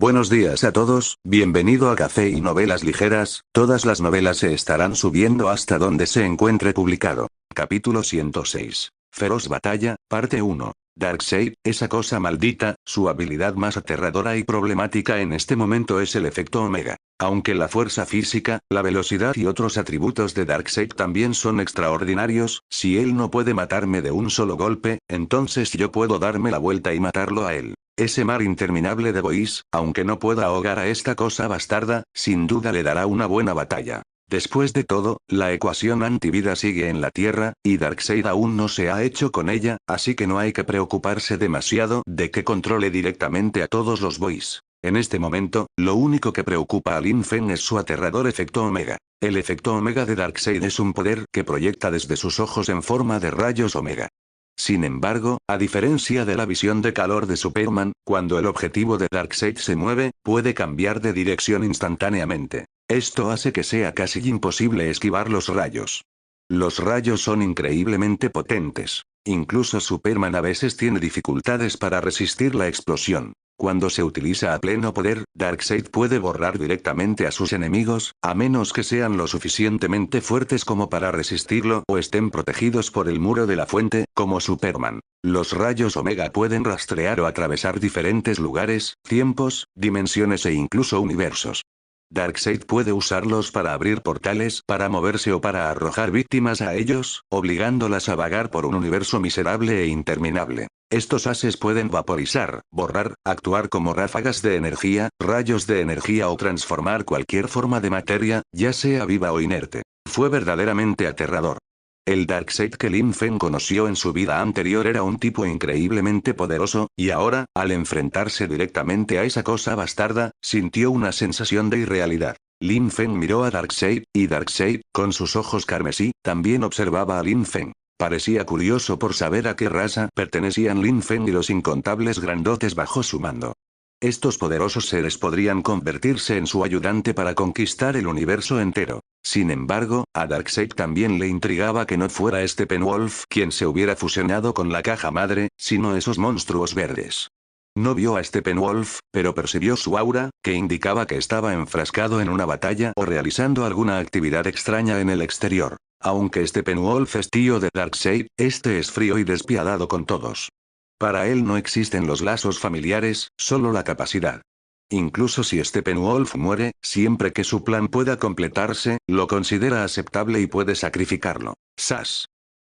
Buenos días a todos, bienvenido a Café y Novelas Ligeras, todas las novelas se estarán subiendo hasta donde se encuentre publicado. Capítulo 106. Feroz Batalla, parte 1. Darkseid, esa cosa maldita, su habilidad más aterradora y problemática en este momento es el efecto Omega. Aunque la fuerza física, la velocidad y otros atributos de Darkseid también son extraordinarios, si él no puede matarme de un solo golpe, entonces yo puedo darme la vuelta y matarlo a él. Ese mar interminable de Bois, aunque no pueda ahogar a esta cosa bastarda, sin duda le dará una buena batalla. Después de todo, la ecuación antivida sigue en la Tierra, y Darkseid aún no se ha hecho con ella, así que no hay que preocuparse demasiado de que controle directamente a todos los Bois. En este momento, lo único que preocupa a Lin Feng es su aterrador efecto Omega. El efecto Omega de Darkseid es un poder que proyecta desde sus ojos en forma de rayos Omega. Sin embargo, a diferencia de la visión de calor de Superman, cuando el objetivo de Darkseid se mueve, puede cambiar de dirección instantáneamente. Esto hace que sea casi imposible esquivar los rayos. Los rayos son increíblemente potentes. Incluso Superman a veces tiene dificultades para resistir la explosión. Cuando se utiliza a pleno poder, Darkseid puede borrar directamente a sus enemigos, a menos que sean lo suficientemente fuertes como para resistirlo o estén protegidos por el muro de la fuente, como Superman. Los rayos Omega pueden rastrear o atravesar diferentes lugares, tiempos, dimensiones e incluso universos. Darkseid puede usarlos para abrir portales, para moverse o para arrojar víctimas a ellos, obligándolas a vagar por un universo miserable e interminable. Estos ases pueden vaporizar, borrar, actuar como ráfagas de energía, rayos de energía o transformar cualquier forma de materia, ya sea viva o inerte. Fue verdaderamente aterrador. El Darkseid que Lin Feng conoció en su vida anterior era un tipo increíblemente poderoso, y ahora, al enfrentarse directamente a esa cosa bastarda, sintió una sensación de irrealidad. Lin Feng miró a Darkseid, y Darkseid, con sus ojos carmesí, también observaba a Lin Feng. Parecía curioso por saber a qué raza pertenecían Lin Feng y los incontables grandotes bajo su mando. Estos poderosos seres podrían convertirse en su ayudante para conquistar el universo entero. Sin embargo, a Darkseid también le intrigaba que no fuera Steppenwolf quien se hubiera fusionado con la caja madre, sino esos monstruos verdes. No vio a Steppenwolf, pero percibió su aura, que indicaba que estaba enfrascado en una batalla o realizando alguna actividad extraña en el exterior. Aunque Steppenwolf es tío de Darkseid, este es frío y despiadado con todos. Para él no existen los lazos familiares, solo la capacidad. Incluso si Steppenwolf muere, siempre que su plan pueda completarse, lo considera aceptable y puede sacrificarlo. Sas.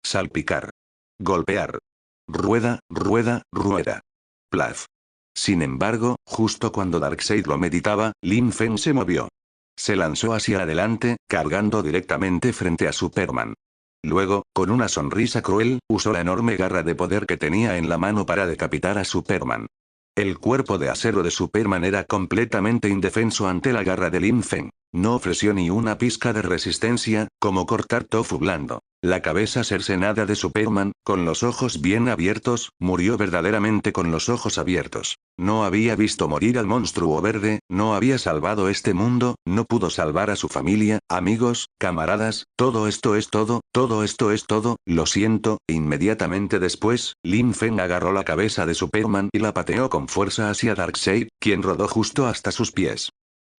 Salpicar. Golpear. Rueda, rueda, rueda. Plaf. Sin embargo, justo cuando Darkseid lo meditaba, Lin Feng se movió. Se lanzó hacia adelante, cargando directamente frente a Superman. Luego, con una sonrisa cruel, usó la enorme garra de poder que tenía en la mano para decapitar a Superman. El cuerpo de acero de Superman era completamente indefenso ante la garra de Lin Feng. No ofreció ni una pizca de resistencia, como cortar tofu blando. La cabeza cercenada de Superman, con los ojos bien abiertos, murió verdaderamente con los ojos abiertos. No había visto morir al monstruo verde, no había salvado este mundo, no pudo salvar a su familia, amigos, camaradas, todo esto es todo, todo esto es todo, lo siento. Inmediatamente después, Lin Feng agarró la cabeza de Superman y la pateó con fuerza hacia Darkseid, quien rodó justo hasta sus pies.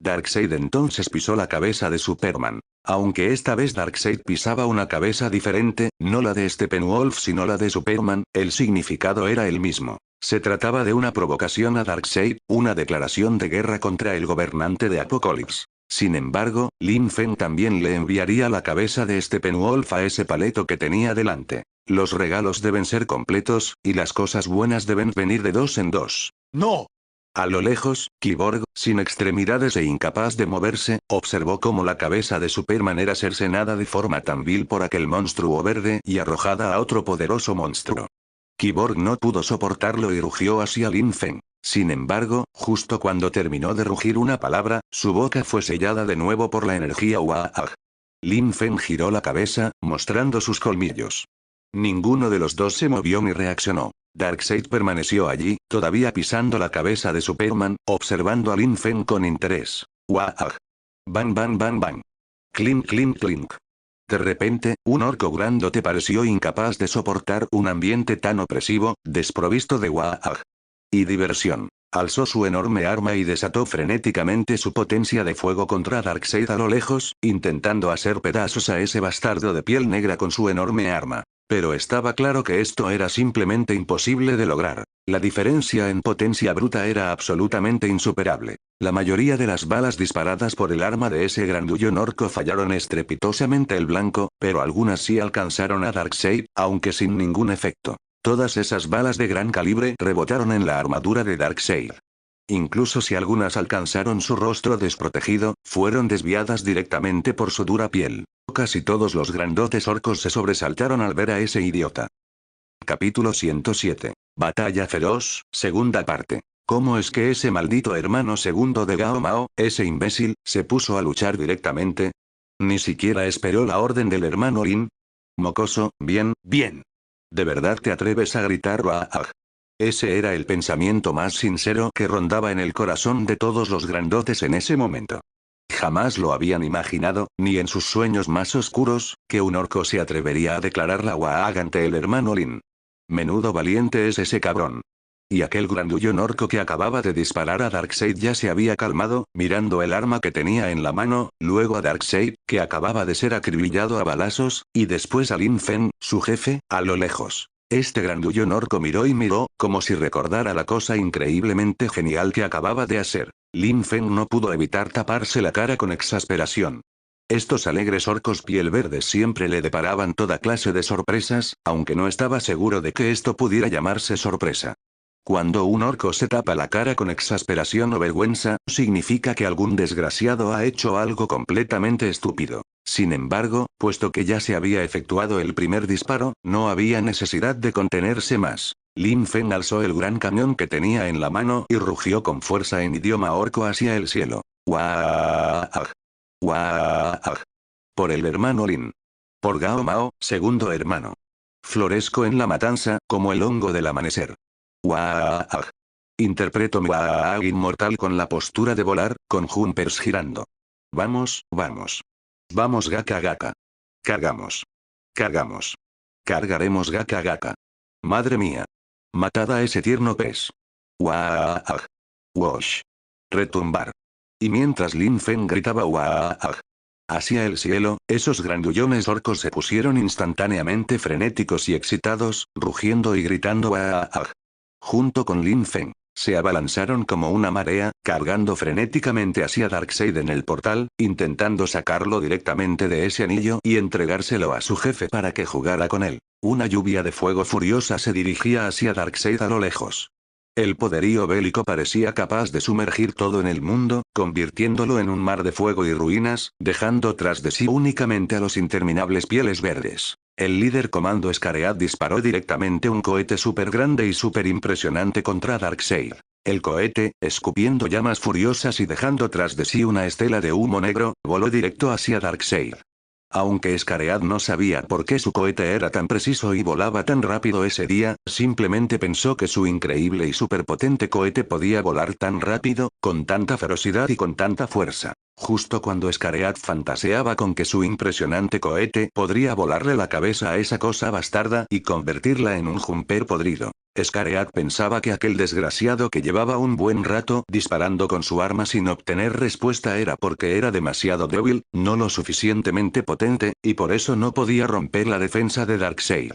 Darkseid entonces pisó la cabeza de Superman. Aunque esta vez Darkseid pisaba una cabeza diferente, no la de Steppenwolf sino la de Superman, el significado era el mismo. Se trataba de una provocación a Darkseid, una declaración de guerra contra el gobernante de Apokolips. Sin embargo, Lin Feng también le enviaría la cabeza de Steppenwolf a ese paleto que tenía delante. Los regalos deben ser completos, y las cosas buenas deben venir de dos en dos. ¡No! A lo lejos, Cyborg, sin extremidades e incapaz de moverse, observó cómo la cabeza de Superman era cercenada de forma tan vil por aquel monstruo verde y arrojada a otro poderoso monstruo. Cyborg no pudo soportarlo y rugió hacia Lin Feng. Sin embargo, justo cuando terminó de rugir una palabra, su boca fue sellada de nuevo por la energía Waag. Lin Feng giró la cabeza, mostrando sus colmillos. Ninguno de los dos se movió ni reaccionó. Darkseid permaneció allí, todavía pisando la cabeza de Superman, observando a Lin Feng con interés. ¡Waag! ¡Bang bang bang bang! ¡Clink clink clink! De repente, un orco grandote pareció incapaz de soportar un ambiente tan opresivo, desprovisto de Waag y diversión. Alzó su enorme arma y desató frenéticamente su potencia de fuego contra Darkseid a lo lejos, intentando hacer pedazos a ese bastardo de piel negra con su enorme arma. Pero estaba claro que esto era simplemente imposible de lograr. La diferencia en potencia bruta era absolutamente insuperable. La mayoría de las balas disparadas por el arma de ese grandullón orco fallaron estrepitosamente el blanco, pero algunas sí alcanzaron a Darkseid, aunque sin ningún efecto. Todas esas balas de gran calibre rebotaron en la armadura de Darkseid. Incluso si algunas alcanzaron su rostro desprotegido, fueron desviadas directamente por su dura piel. Casi todos los grandotes orcos se sobresaltaron al ver a ese idiota. Capítulo 107. Batalla feroz, segunda parte. ¿Cómo es que ese maldito hermano segundo de Gao Mao, ese imbécil, se puso a luchar directamente? Ni siquiera esperó la orden del hermano Lin. Mocoso, bien, bien. ¿De verdad te atreves a gritar Baaj? Ese era el pensamiento más sincero que rondaba en el corazón de todos los grandotes en ese momento. Jamás lo habían imaginado, ni en sus sueños más oscuros, que un orco se atrevería a declarar la Waag ante el hermano Lin. Menudo valiente es ese cabrón. Y aquel grandullón orco que acababa de disparar a Darkseid ya se había calmado, mirando el arma que tenía en la mano, luego a Darkseid, que acababa de ser acribillado a balazos, y después a Lin Feng, su jefe, a lo lejos. Este grandullón orco miró y miró, como si recordara la cosa increíblemente genial que acababa de hacer. Lin Feng no pudo evitar taparse la cara con exasperación. Estos alegres orcos piel verde siempre le deparaban toda clase de sorpresas, aunque no estaba seguro de que esto pudiera llamarse sorpresa. Cuando un orco se tapa la cara con exasperación o vergüenza, significa que algún desgraciado ha hecho algo completamente estúpido. Sin embargo, puesto que ya se había efectuado el primer disparo, no había necesidad de contenerse más. Lin Feng alzó el gran cañón que tenía en la mano y rugió con fuerza en idioma orco hacia el cielo. ¡Waag! ¡Waag! Por el hermano Lin. Por Gao Mao, segundo hermano. Florezco en la matanza, como el hongo del amanecer. ¡Waag! Interpreto mi Waag inmortal con la postura de volar, con jumpers girando. Vamos, vamos. Vamos Gaka Gaka. Cargamos. Cargamos. Cargaremos Gaka Gaka. Madre mía. Matad a ese tierno pez. Waag. Wash. Retumbar. Y mientras Lin Feng gritaba Waag hacia el cielo, esos grandullones orcos se pusieron instantáneamente frenéticos y excitados, rugiendo y gritando Waag. Junto con Lin Feng, se abalanzaron como una marea, cargando frenéticamente hacia Darkseid en el portal, intentando sacarlo directamente de ese anillo y entregárselo a su jefe para que jugara con él. Una lluvia de fuego furiosa se dirigía hacia Darkseid a lo lejos. El poderío bélico parecía capaz de sumergir todo en el mundo, convirtiéndolo en un mar de fuego y ruinas, dejando tras de sí únicamente a los interminables pieles verdes. El líder comando Scaread disparó directamente un cohete súper grande y súper impresionante contra Darkseid. El cohete, escupiendo llamas furiosas y dejando tras de sí una estela de humo negro, voló directo hacia Darkseid. Aunque Scaread no sabía por qué su cohete era tan preciso y volaba tan rápido ese día, simplemente pensó que su increíble y superpotente cohete podía volar tan rápido, con tanta ferocidad y con tanta fuerza. Justo cuando Scaread fantaseaba con que su impresionante cohete podría volarle la cabeza a esa cosa bastarda y convertirla en un jumper podrido. Scaread pensaba que aquel desgraciado que llevaba un buen rato disparando con su arma sin obtener respuesta era porque era demasiado débil, no lo suficientemente potente, y por eso no podía romper la defensa de Darkseid.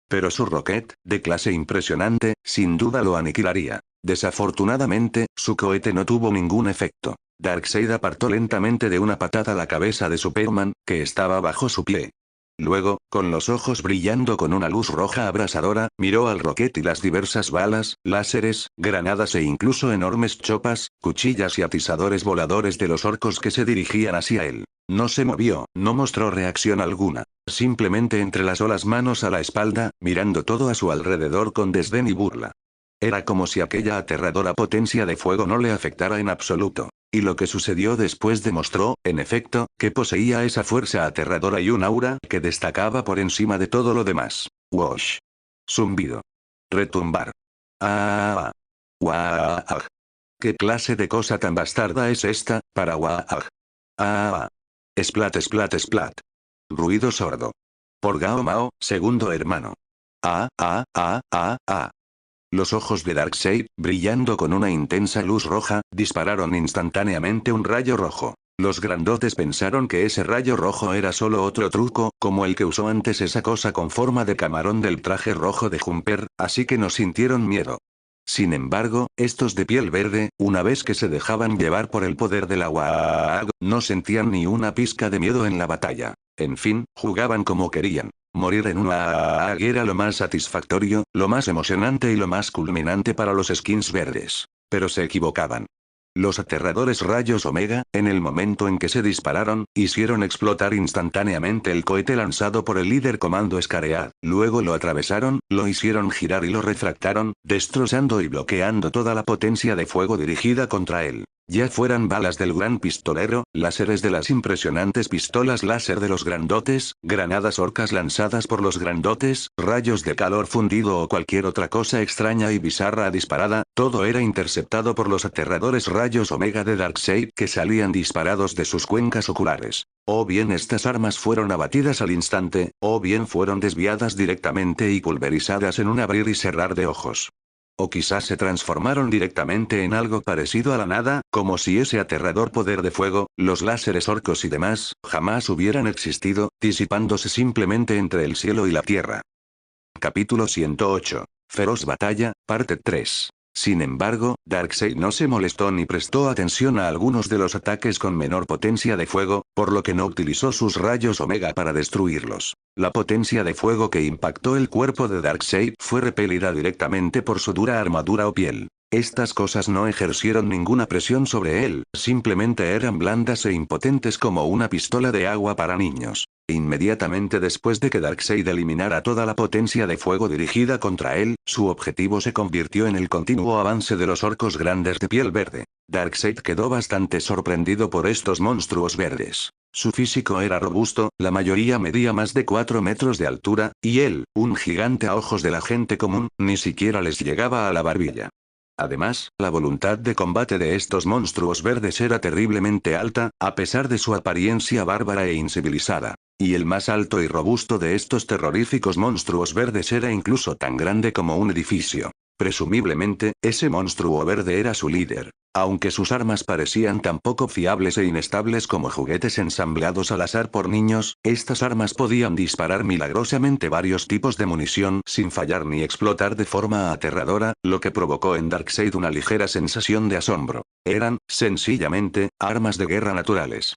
Pero su rocket, de clase impresionante, sin duda lo aniquilaría. Desafortunadamente, su cohete no tuvo ningún efecto. Darkseid apartó lentamente de una patada la cabeza de Superman, que estaba bajo su pie. Luego, con los ojos brillando con una luz roja abrasadora, miró al rocket y las diversas balas, láseres, granadas e incluso enormes chopas, cuchillas y atizadores voladores de los orcos que se dirigían hacia él. No se movió, no mostró reacción alguna. Simplemente entrelazó las manos a la espalda, mirando todo a su alrededor con desdén y burla. Era como si aquella aterradora potencia de fuego no le afectara en absoluto. Y lo que sucedió después demostró, en efecto, que poseía esa fuerza aterradora y un aura que destacaba por encima de todo lo demás. Wash. Zumbido. Retumbar. Ah. Waag. ¿Qué clase de cosa tan bastarda es esta, para Waag? Ah. Splat splat splat. Ruido sordo. Por Gao Mao, segundo hermano. Ah. Los ojos de Darkseid, brillando con una intensa luz roja, dispararon instantáneamente un rayo rojo. Los grandotes pensaron que ese rayo rojo era solo otro truco, como el que usó antes esa cosa con forma de camarón del traje rojo de Jumper, así que no sintieron miedo. Sin embargo, estos de piel verde, una vez que se dejaban llevar por el poder del agua, no sentían ni una pizca de miedo en la batalla. En fin, jugaban como querían. Morir en una era lo más satisfactorio, lo más emocionante y lo más culminante para los skins verdes. Pero se equivocaban. Los aterradores rayos Omega, en el momento en que se dispararon, hicieron explotar instantáneamente el cohete lanzado por el líder comando Scaread, luego lo atravesaron, lo hicieron girar y lo refractaron, destrozando y bloqueando toda la potencia de fuego dirigida contra él. Ya fueran balas del gran pistolero, láseres de las impresionantes pistolas láser de los grandotes, granadas orcas lanzadas por los grandotes, rayos de calor fundido o cualquier otra cosa extraña y bizarra disparada, todo era interceptado por los aterradores rayos Omega de Darkseid que salían disparados de sus cuencas oculares. O bien estas armas fueron abatidas al instante, o bien fueron desviadas directamente y pulverizadas en un abrir y cerrar de ojos. O quizás se transformaron directamente en algo parecido a la nada, como si ese aterrador poder de fuego, los láseres orcos y demás, jamás hubieran existido, disipándose simplemente entre el cielo y la tierra. Capítulo 108. Feroz batalla, parte 3. Sin embargo, Darkseid no se molestó ni prestó atención a algunos de los ataques con menor potencia de fuego, por lo que no utilizó sus rayos Omega para destruirlos. La potencia de fuego que impactó el cuerpo de Darkseid fue repelida directamente por su dura armadura o piel. Estas cosas no ejercieron ninguna presión sobre él, simplemente eran blandas e impotentes como una pistola de agua para niños. Inmediatamente después de que Darkseid eliminara toda la potencia de fuego dirigida contra él, su objetivo se convirtió en el continuo avance de los orcos grandes de piel verde. Darkseid quedó bastante sorprendido por estos monstruos verdes. Su físico era robusto, la mayoría medía más de 4 metros de altura, y él, un gigante a ojos de la gente común, ni siquiera les llegaba a la barbilla. Además, la voluntad de combate de estos monstruos verdes era terriblemente alta, a pesar de su apariencia bárbara e incivilizada. Y el más alto y robusto de estos terroríficos monstruos verdes era incluso tan grande como un edificio. Presumiblemente, ese monstruo verde era su líder. Aunque sus armas parecían tan poco fiables e inestables como juguetes ensamblados al azar por niños, estas armas podían disparar milagrosamente varios tipos de munición sin fallar ni explotar de forma aterradora, lo que provocó en Darkseid una ligera sensación de asombro. Eran, sencillamente, armas de guerra naturales.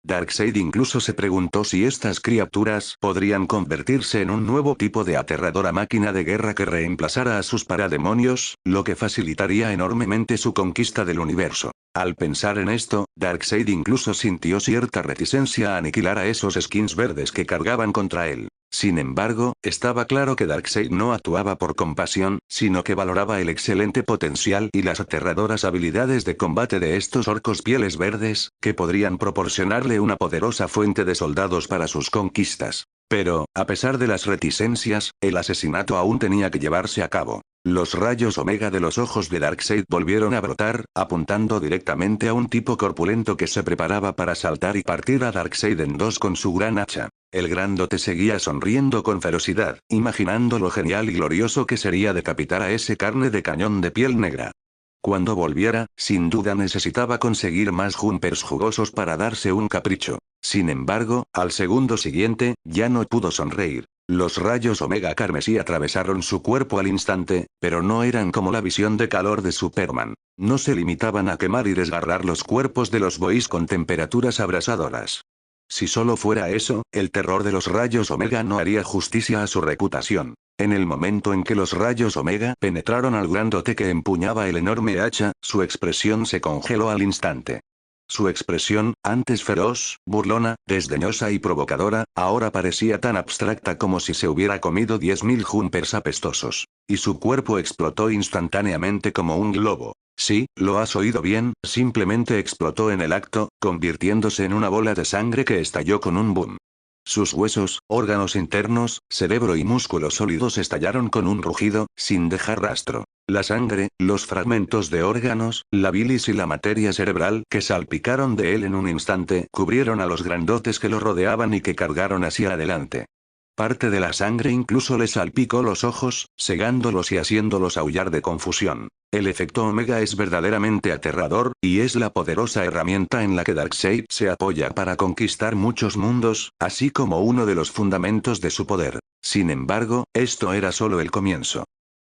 Darkseid incluso se preguntó si estas criaturas podrían convertirse en un nuevo tipo de aterradora máquina de guerra que reemplazara a sus parademonios, lo que facilitaría enormemente su conquista del universo. Al pensar en esto, Darkseid incluso sintió cierta reticencia a aniquilar a esos skins verdes que cargaban contra él. Sin embargo, estaba claro que Darkseid no actuaba por compasión, sino que valoraba el excelente potencial y las aterradoras habilidades de combate de estos orcos pieles verdes, que podrían proporcionarle una poderosa fuente de soldados para sus conquistas. Pero, a pesar de las reticencias, el asesinato aún tenía que llevarse a cabo. Los rayos Omega de los ojos de Darkseid volvieron a brotar, apuntando directamente a un tipo corpulento que se preparaba para saltar y partir a Darkseid en dos con su gran hacha. El grandote seguía sonriendo con ferocidad, imaginando lo genial y glorioso que sería decapitar a ese carne de cañón de piel negra. Cuando volviera, sin duda necesitaba conseguir más jumpers jugosos para darse un capricho. Sin embargo, al segundo siguiente, ya no pudo sonreír. Los rayos Omega carmesí atravesaron su cuerpo al instante, pero no eran como la visión de calor de Superman. No se limitaban a quemar y desgarrar los cuerpos de los boys con temperaturas abrasadoras. Si solo fuera eso, el terror de los rayos Omega no haría justicia a su reputación. En el momento en que los rayos Omega penetraron al grandote que empuñaba el enorme hacha, su expresión se congeló al instante. Su expresión, antes feroz, burlona, desdeñosa y provocadora, ahora parecía tan abstracta como si se hubiera comido 10.000 jumpers apestosos. Y su cuerpo explotó instantáneamente como un globo. Sí, lo has oído bien, simplemente explotó en el acto, convirtiéndose en una bola de sangre que estalló con un boom. Sus huesos, órganos internos, cerebro y músculos sólidos estallaron con un rugido, sin dejar rastro. La sangre, los fragmentos de órganos, la bilis y la materia cerebral que salpicaron de él en un instante cubrieron a los grandotes que lo rodeaban y que cargaron hacia adelante. Parte de la sangre incluso les salpicó los ojos, cegándolos y haciéndolos aullar de confusión. El efecto Omega es verdaderamente aterrador, y es la poderosa herramienta en la que Darkseid se apoya para conquistar muchos mundos, así como uno de los fundamentos de su poder. Sin embargo, esto era solo el comienzo.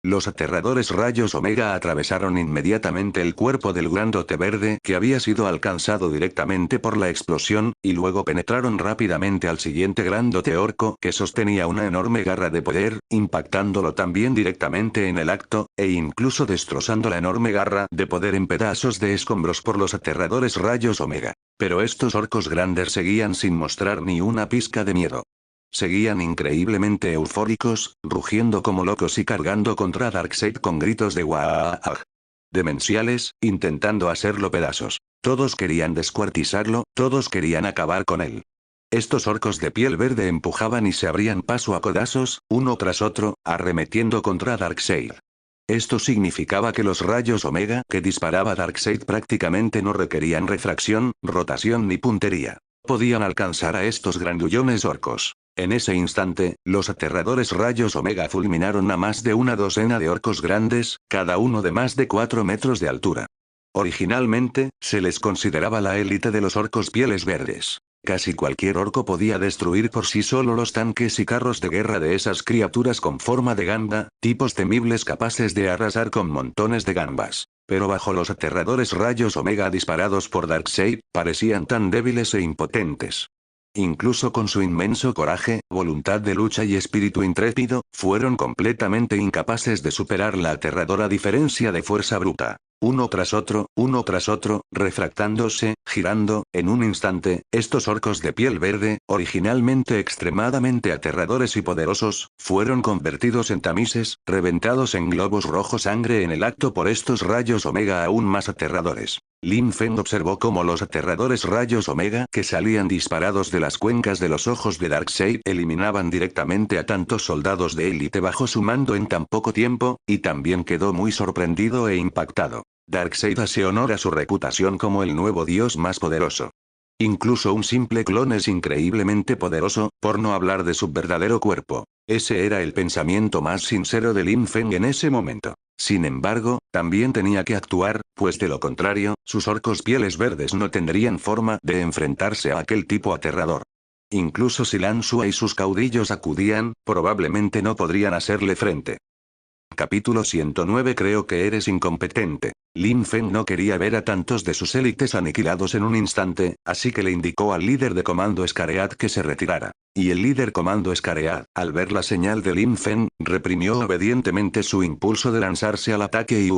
Los aterradores rayos Omega atravesaron inmediatamente el cuerpo del grandote verde que había sido alcanzado directamente por la explosión, y luego penetraron rápidamente al siguiente grandote orco que sostenía una enorme garra de poder, impactándolo también directamente en el acto, e incluso destrozando la enorme garra de poder en pedazos de escombros por los aterradores rayos Omega. Pero estos orcos grandes seguían sin mostrar ni una pizca de miedo. Seguían increíblemente eufóricos, rugiendo como locos y cargando contra Darkseid con gritos de guaaj demenciales, intentando hacerlo pedazos. Todos querían descuartizarlo, todos querían acabar con él. Estos orcos de piel verde empujaban y se abrían paso a codazos, uno tras otro, arremetiendo contra Darkseid. Esto significaba que los rayos Omega que disparaba Darkseid prácticamente no requerían refracción, rotación ni puntería. Podían alcanzar a estos grandullones orcos. En ese instante, los aterradores rayos Omega fulminaron a más de una docena de orcos grandes, cada uno de más de 4 metros de altura. Originalmente, se les consideraba la élite de los orcos pieles verdes. Casi cualquier orco podía destruir por sí solo los tanques y carros de guerra de esas criaturas con forma de gamba, tipos temibles capaces de arrasar con montones de gambas. Pero bajo los aterradores rayos Omega disparados por Darkseid, parecían tan débiles e impotentes. Incluso con su inmenso coraje, voluntad de lucha y espíritu intrépido, fueron completamente incapaces de superar la aterradora diferencia de fuerza bruta. Uno tras otro, refractándose, girando, en un instante, estos orcos de piel verde, originalmente extremadamente aterradores y poderosos, fueron convertidos en tamices, reventados en globos rojo sangre en el acto por estos rayos Omega aún más aterradores. Lin Feng observó cómo los aterradores rayos Omega que salían disparados de las cuencas de los ojos de Darkseid eliminaban directamente a tantos soldados de élite bajo su mando en tan poco tiempo, y también quedó muy sorprendido e impactado. Darkseid hace honor a su reputación como el nuevo dios más poderoso. Incluso un simple clon es increíblemente poderoso, por no hablar de su verdadero cuerpo. Ese era el pensamiento más sincero de Lin Feng en ese momento. Sin embargo, también tenía que actuar, pues de lo contrario, sus orcos pieles verdes no tendrían forma de enfrentarse a aquel tipo aterrador. Incluso si Lan Xue y sus caudillos acudían, probablemente no podrían hacerle frente. Capítulo 109. Creo que eres incompetente. Lin Feng no quería ver a tantos de sus élites aniquilados en un instante, así que le indicó al líder de comando Scaread que se retirara. Y el líder comando Scaread, al ver la señal de Lin Feng, reprimió obedientemente su impulso de lanzarse al ataque y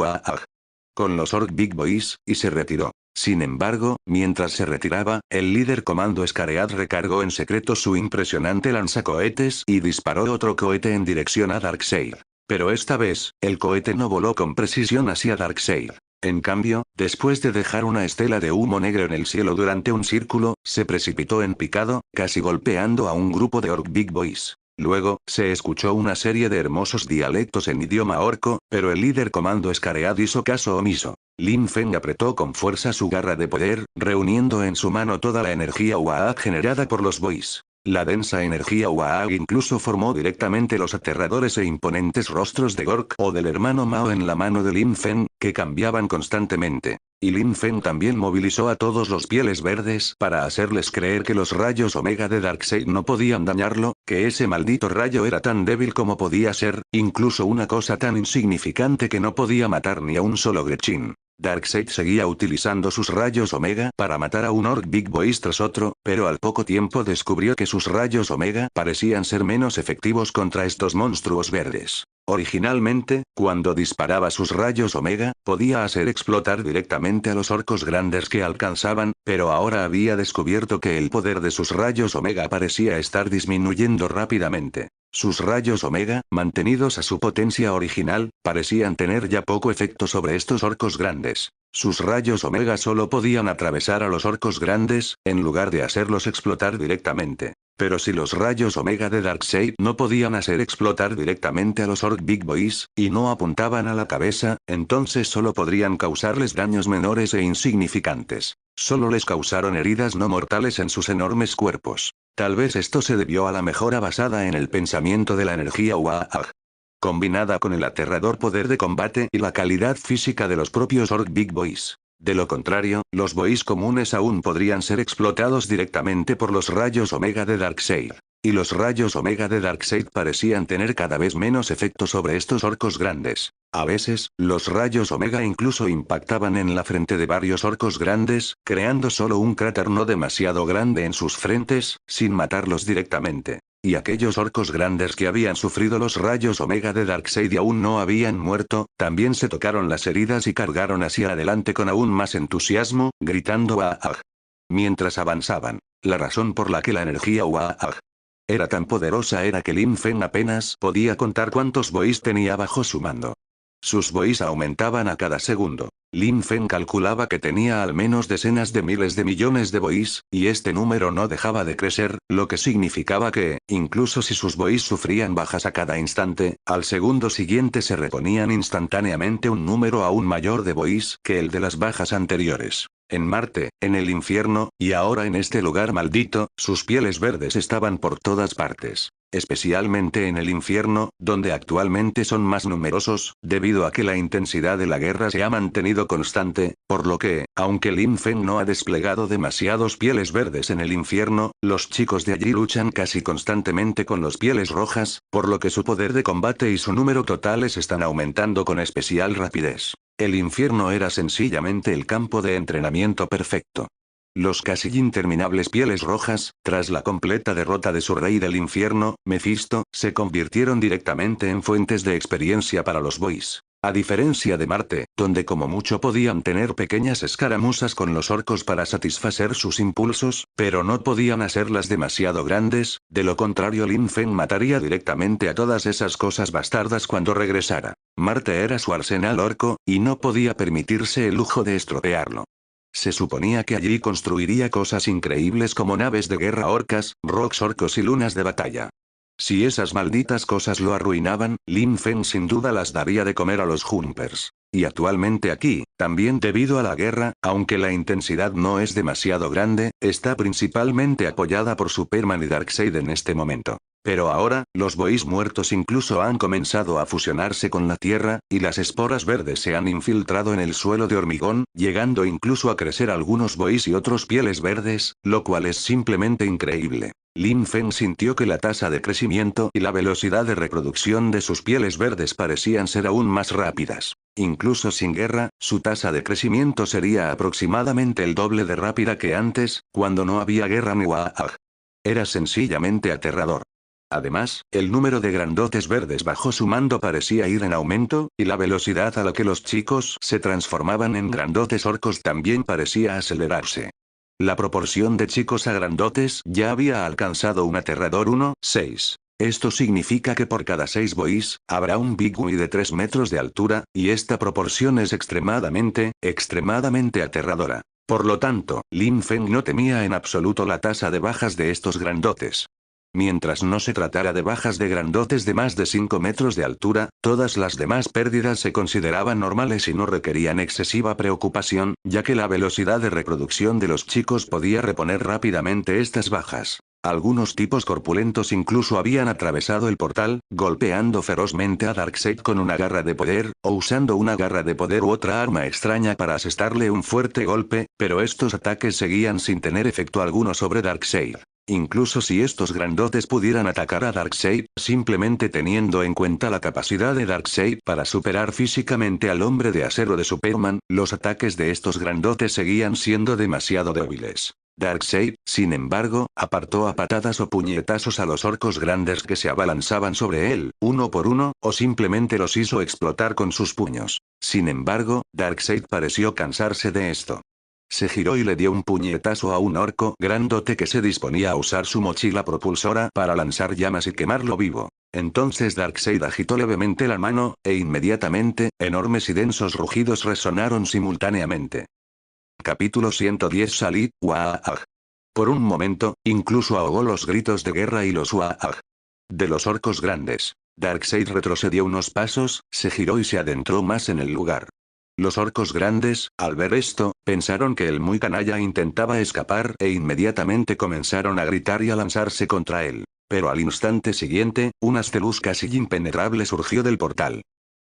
con los Orc Big Boys, y se retiró. Sin embargo, mientras se retiraba, el líder comando Scaread recargó en secreto su impresionante lanzacohetes y disparó otro cohete en dirección a Darkseid. Pero esta vez, el cohete no voló con precisión hacia Darkseid. En cambio, después de dejar una estela de humo negro en el cielo durante un círculo, se precipitó en picado, casi golpeando a un grupo de Orc Big Boys. Luego, se escuchó una serie de hermosos dialectos en idioma orco, pero el líder comando Scaread hizo caso omiso. Lin Feng apretó con fuerza su garra de poder, reuniendo en su mano toda la energía Waag generada por los Boys. La densa energía Waag incluso formó directamente los aterradores e imponentes rostros de Gork o del hermano Mao en la mano de Lin Feng, que cambiaban constantemente. Y Lin Feng también movilizó a todos los pieles verdes para hacerles creer que los rayos Omega de Darkseid no podían dañarlo, que ese maldito rayo era tan débil como podía ser, incluso una cosa tan insignificante que no podía matar ni a un solo Gretchin. Darkseid seguía utilizando sus rayos Omega para matar a un Orc Big Boys tras otro, pero al poco tiempo descubrió que sus rayos Omega parecían ser menos efectivos contra estos monstruos verdes. Originalmente, cuando disparaba sus rayos Omega, podía hacer explotar directamente a los orcos grandes que alcanzaban, pero ahora había descubierto que el poder de sus rayos Omega parecía estar disminuyendo rápidamente. Sus rayos Omega, mantenidos a su potencia original, parecían tener ya poco efecto sobre estos orcos grandes. Sus rayos Omega solo podían atravesar a los orcos grandes, en lugar de hacerlos explotar directamente. Pero si los rayos Omega de Darkseid no podían hacer explotar directamente a los Orc Big Boys, y no apuntaban a la cabeza, entonces solo podrían causarles daños menores e insignificantes. Solo les causaron heridas no mortales en sus enormes cuerpos. Tal vez esto se debió a la mejora basada en el pensamiento de la energía Waag, combinada con el aterrador poder de combate y la calidad física de los propios Orc Big Boys. De lo contrario, los boys comunes aún podrían ser explotados directamente por los rayos Omega de Darkseid. Y los rayos Omega de Darkseid parecían tener cada vez menos efecto sobre estos orcos grandes. A veces, los rayos Omega incluso impactaban en la frente de varios orcos grandes, creando solo un cráter no demasiado grande en sus frentes, sin matarlos directamente. Y aquellos orcos grandes que habían sufrido los rayos Omega de Darkseid y aún no habían muerto, también se tocaron las heridas y cargaron hacia adelante con aún más entusiasmo, gritando "Waag". Mientras avanzaban, la razón por la que la energía Waag era tan poderosa era que Lin Feng apenas podía contar cuántos bois tenía bajo su mando. Sus bois aumentaban a cada segundo. Lin Feng calculaba que tenía al menos decenas de miles de millones de bois, y este número no dejaba de crecer, lo que significaba que, incluso si sus bois sufrían bajas a cada instante, al segundo siguiente se reponían instantáneamente un número aún mayor de bois que el de las bajas anteriores. En Marte, en el infierno, y ahora en este lugar maldito, sus pieles verdes estaban por todas partes. Especialmente en el infierno, donde actualmente son más numerosos, debido a que la intensidad de la guerra se ha mantenido constante, por lo que, aunque Lin Feng no ha desplegado demasiados pieles verdes en el infierno, los chicos de allí luchan casi constantemente con los pieles rojas, por lo que su poder de combate y su número totales están aumentando con especial rapidez. El infierno era sencillamente el campo de entrenamiento perfecto. Los casi interminables pieles rojas, tras la completa derrota de su rey del infierno, Mephisto, se convirtieron directamente en fuentes de experiencia para los boys. A diferencia de Marte, donde como mucho podían tener pequeñas escaramuzas con los orcos para satisfacer sus impulsos, pero no podían hacerlas demasiado grandes, de lo contrario Lin Feng mataría directamente a todas esas cosas bastardas cuando regresara. Marte era su arsenal orco, y no podía permitirse el lujo de estropearlo. Se suponía que allí construiría cosas increíbles como naves de guerra orcas, rocks orcos y lunas de batalla. Si esas malditas cosas lo arruinaban, Lin Feng sin duda las daría de comer a los Jumpers. Y actualmente aquí, también debido a la guerra, aunque la intensidad no es demasiado grande, está principalmente apoyada por Superman y Darkseid en este momento. Pero ahora, los bois muertos incluso han comenzado a fusionarse con la tierra, y las esporas verdes se han infiltrado en el suelo de hormigón, llegando incluso a crecer algunos bois y otros pieles verdes, lo cual es simplemente increíble. Lin Feng sintió que la tasa de crecimiento y la velocidad de reproducción de sus pieles verdes parecían ser aún más rápidas. Incluso sin guerra, su tasa de crecimiento sería aproximadamente el doble de rápida que antes, cuando no había guerra ni Waag. Era sencillamente aterrador. Además, el número de grandotes verdes bajo su mando parecía ir en aumento, y la velocidad a la que los chicos se transformaban en grandotes orcos también parecía acelerarse. La proporción de chicos a grandotes ya había alcanzado un aterrador 1:6. Esto significa que por cada 6 bois, habrá un Big Boy de 3 metros de altura, y esta proporción es extremadamente aterradora. Por lo tanto, Lin Feng no temía en absoluto la tasa de bajas de estos grandotes. Mientras no se tratara de bajas de grandotes de más de 5 metros de altura, todas las demás pérdidas se consideraban normales y no requerían excesiva preocupación, ya que la velocidad de reproducción de los chicos podía reponer rápidamente estas bajas. Algunos tipos corpulentos incluso habían atravesado el portal, golpeando ferozmente a Darkseid con una garra de poder, o usando una garra de poder u otra arma extraña para asestarle un fuerte golpe, pero estos ataques seguían sin tener efecto alguno sobre Darkseid. Incluso si estos grandotes pudieran atacar a Darkseid, simplemente teniendo en cuenta la capacidad de Darkseid para superar físicamente al hombre de acero de Superman, los ataques de estos grandotes seguían siendo demasiado débiles. Darkseid, sin embargo, apartó a patadas o puñetazos a los orcos grandes que se abalanzaban sobre él, uno por uno, o simplemente los hizo explotar con sus puños. Sin embargo, Darkseid pareció cansarse de esto. Se giró y le dio un puñetazo a un orco grandote que se disponía a usar su mochila propulsora para lanzar llamas y quemarlo vivo. Entonces Darkseid agitó levemente la mano, e inmediatamente, enormes y densos rugidos resonaron simultáneamente. Capítulo 110 Salid, Waag. Por un momento, incluso ahogó los gritos de guerra y los Waag de los orcos grandes. Darkseid retrocedió unos pasos, se giró y se adentró más en el lugar. Los orcos grandes, al ver esto, pensaron que el muy canalla intentaba escapar e inmediatamente comenzaron a gritar y a lanzarse contra él. Pero al instante siguiente, un haz de luz casi impenetrable surgió del portal.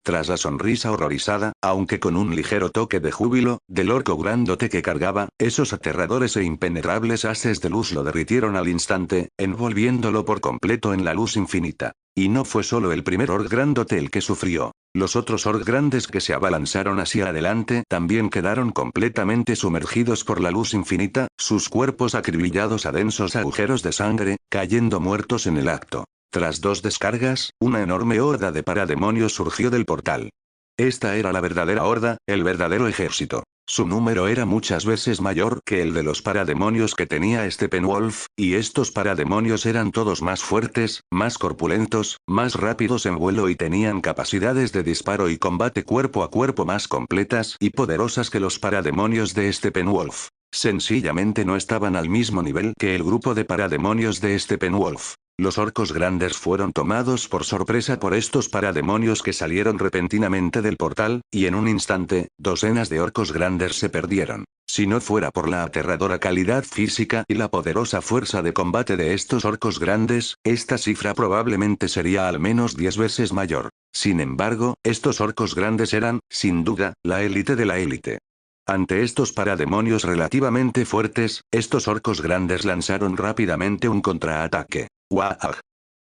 Tras la sonrisa horrorizada, aunque con un ligero toque de júbilo, del orco grandote que cargaba, esos aterradores e impenetrables haces de luz lo derritieron al instante, envolviéndolo por completo en la luz infinita. Y no fue solo el primer orc grandote el que sufrió. Los otros orc grandes que se abalanzaron hacia adelante también quedaron completamente sumergidos por la luz infinita, sus cuerpos acribillados a densos agujeros de sangre, cayendo muertos en el acto. Tras 2 descargas, una enorme horda de parademonios surgió del portal. Esta era la verdadera horda, el verdadero ejército. Su número era muchas veces mayor que el de los parademonios que tenía Steppenwolf, y estos parademonios eran todos más fuertes, más corpulentos, más rápidos en vuelo y tenían capacidades de disparo y combate cuerpo a cuerpo más completas y poderosas que los parademonios de Steppenwolf. Sencillamente no estaban al mismo nivel que el grupo de parademonios de Steppenwolf. Los orcos grandes fueron tomados por sorpresa por estos parademonios que salieron repentinamente del portal, y en un instante, docenas de orcos grandes se perdieron. Si no fuera por la aterradora calidad física y la poderosa fuerza de combate de estos orcos grandes, esta cifra probablemente sería al menos 10 veces mayor. Sin embargo, estos orcos grandes eran, sin duda, la élite de la élite. Ante estos parademonios relativamente fuertes, estos orcos grandes lanzaron rápidamente un contraataque. ¡Wah!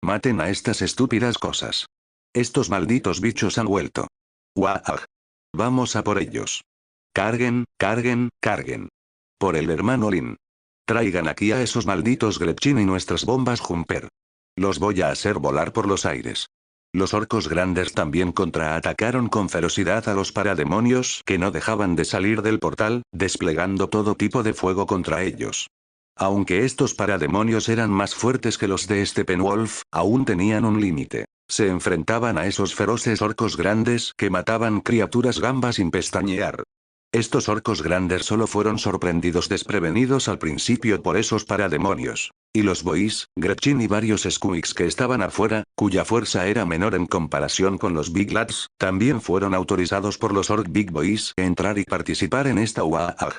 Maten a estas estúpidas cosas. Estos malditos bichos han vuelto. ¡Wah! Vamos a por ellos. Carguen, carguen, carguen. Por el hermano Lin. Traigan aquí a esos malditos Gretchin y nuestras bombas Jumper. Los voy a hacer volar por los aires. Los orcos grandes también contraatacaron con ferocidad a los parademonios que no dejaban de salir del portal, desplegando todo tipo de fuego contra ellos. Aunque estos parademonios eran más fuertes que los de Steppenwolf, aún tenían un límite. Se enfrentaban a esos feroces orcos grandes que mataban criaturas gambas sin pestañear. Estos orcos grandes solo fueron sorprendidos desprevenidos al principio por esos parademonios. Y los boys, Gretchin y varios squeaks que estaban afuera, cuya fuerza era menor en comparación con los Big Lads, también fueron autorizados por los Orc Big Boys a entrar y participar en esta UAAG.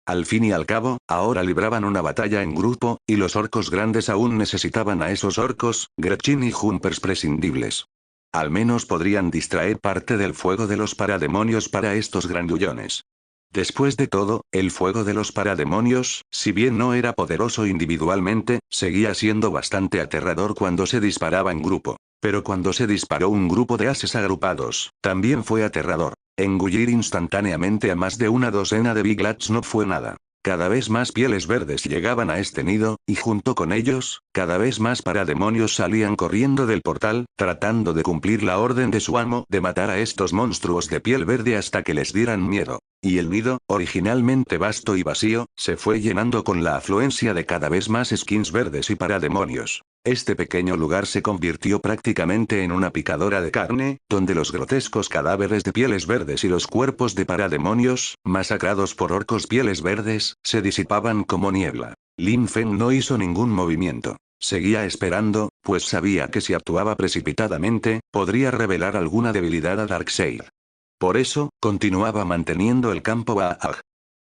Al fin y al cabo, ahora libraban una batalla en grupo, y los orcos grandes aún necesitaban a esos orcos, Gretchin y Jumpers prescindibles. Al menos podrían distraer parte del fuego de los parademonios para estos grandullones. Después de todo, el fuego de los parademonios, si bien no era poderoso individualmente, seguía siendo bastante aterrador cuando se disparaba en grupo. Pero cuando se disparó un grupo de ases agrupados, también fue aterrador. Engullir instantáneamente a más de una docena de Big Lads no fue nada. Cada vez más pieles verdes llegaban a este nido, y junto con ellos, cada vez más parademonios salían corriendo del portal, tratando de cumplir la orden de su amo de matar a estos monstruos de piel verde hasta que les dieran miedo. Y el nido, originalmente vasto y vacío, se fue llenando con la afluencia de cada vez más skins verdes y parademonios. Este pequeño lugar se convirtió prácticamente en una picadora de carne, donde los grotescos cadáveres de pieles verdes y los cuerpos de parademonios, masacrados por orcos pieles verdes, se disipaban como niebla. Lin Feng no hizo ningún movimiento. Seguía esperando, pues sabía que si actuaba precipitadamente, podría revelar alguna debilidad a Darkseid. Por eso, continuaba manteniendo el campo Baag,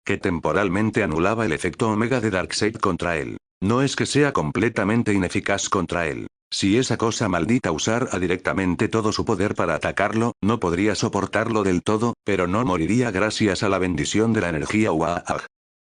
que temporalmente anulaba el efecto Omega de Darkseid contra él. No es que sea completamente ineficaz contra él. Si esa cosa maldita usara directamente todo su poder para atacarlo, no podría soportarlo del todo, pero no moriría gracias a la bendición de la energía Waag.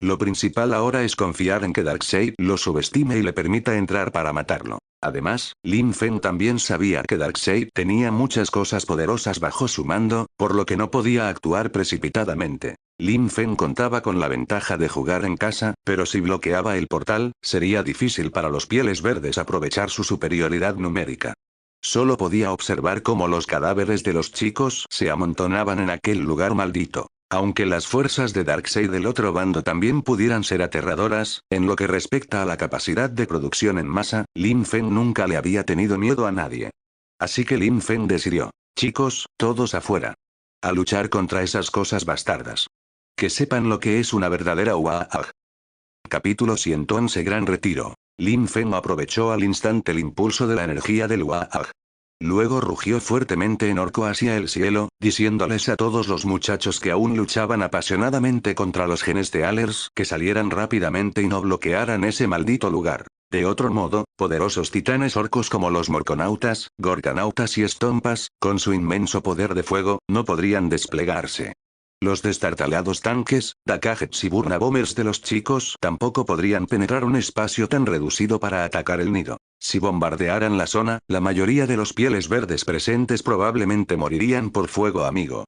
Lo principal ahora es confiar en que Darkseid lo subestime y le permita entrar para matarlo. Además, Lin Feng también sabía que Darkseid tenía muchas cosas poderosas bajo su mando, por lo que no podía actuar precipitadamente. Lin Feng contaba con la ventaja de jugar en casa, pero si bloqueaba el portal, sería difícil para los pieles verdes aprovechar su superioridad numérica. Solo podía observar cómo los cadáveres de los chicos se amontonaban en aquel lugar maldito. Aunque las fuerzas de Darkseid del otro bando también pudieran ser aterradoras, en lo que respecta a la capacidad de producción en masa, Lin Feng nunca le había tenido miedo a nadie. Así que Lin Feng decidió: chicos, todos afuera. A luchar contra esas cosas bastardas. Que sepan lo que es una verdadera UAAG. Capítulo 111 Gran Retiro. Lin Feng aprovechó al instante el impulso de la energía del UAAG. Luego rugió fuertemente en orco hacia el cielo, diciéndoles a todos los muchachos que aún luchaban apasionadamente contra los genestealers que salieran rápidamente y no bloquearan ese maldito lugar. De otro modo, poderosos titanes orcos como los morconautas, gorganautas y estompas, con su inmenso poder de fuego, no podrían desplegarse. Los destartalados tanques, dakagets y burna bombers de los chicos tampoco podrían penetrar un espacio tan reducido para atacar el nido. Si bombardearan la zona, la mayoría de los pieles verdes presentes probablemente morirían por fuego amigo.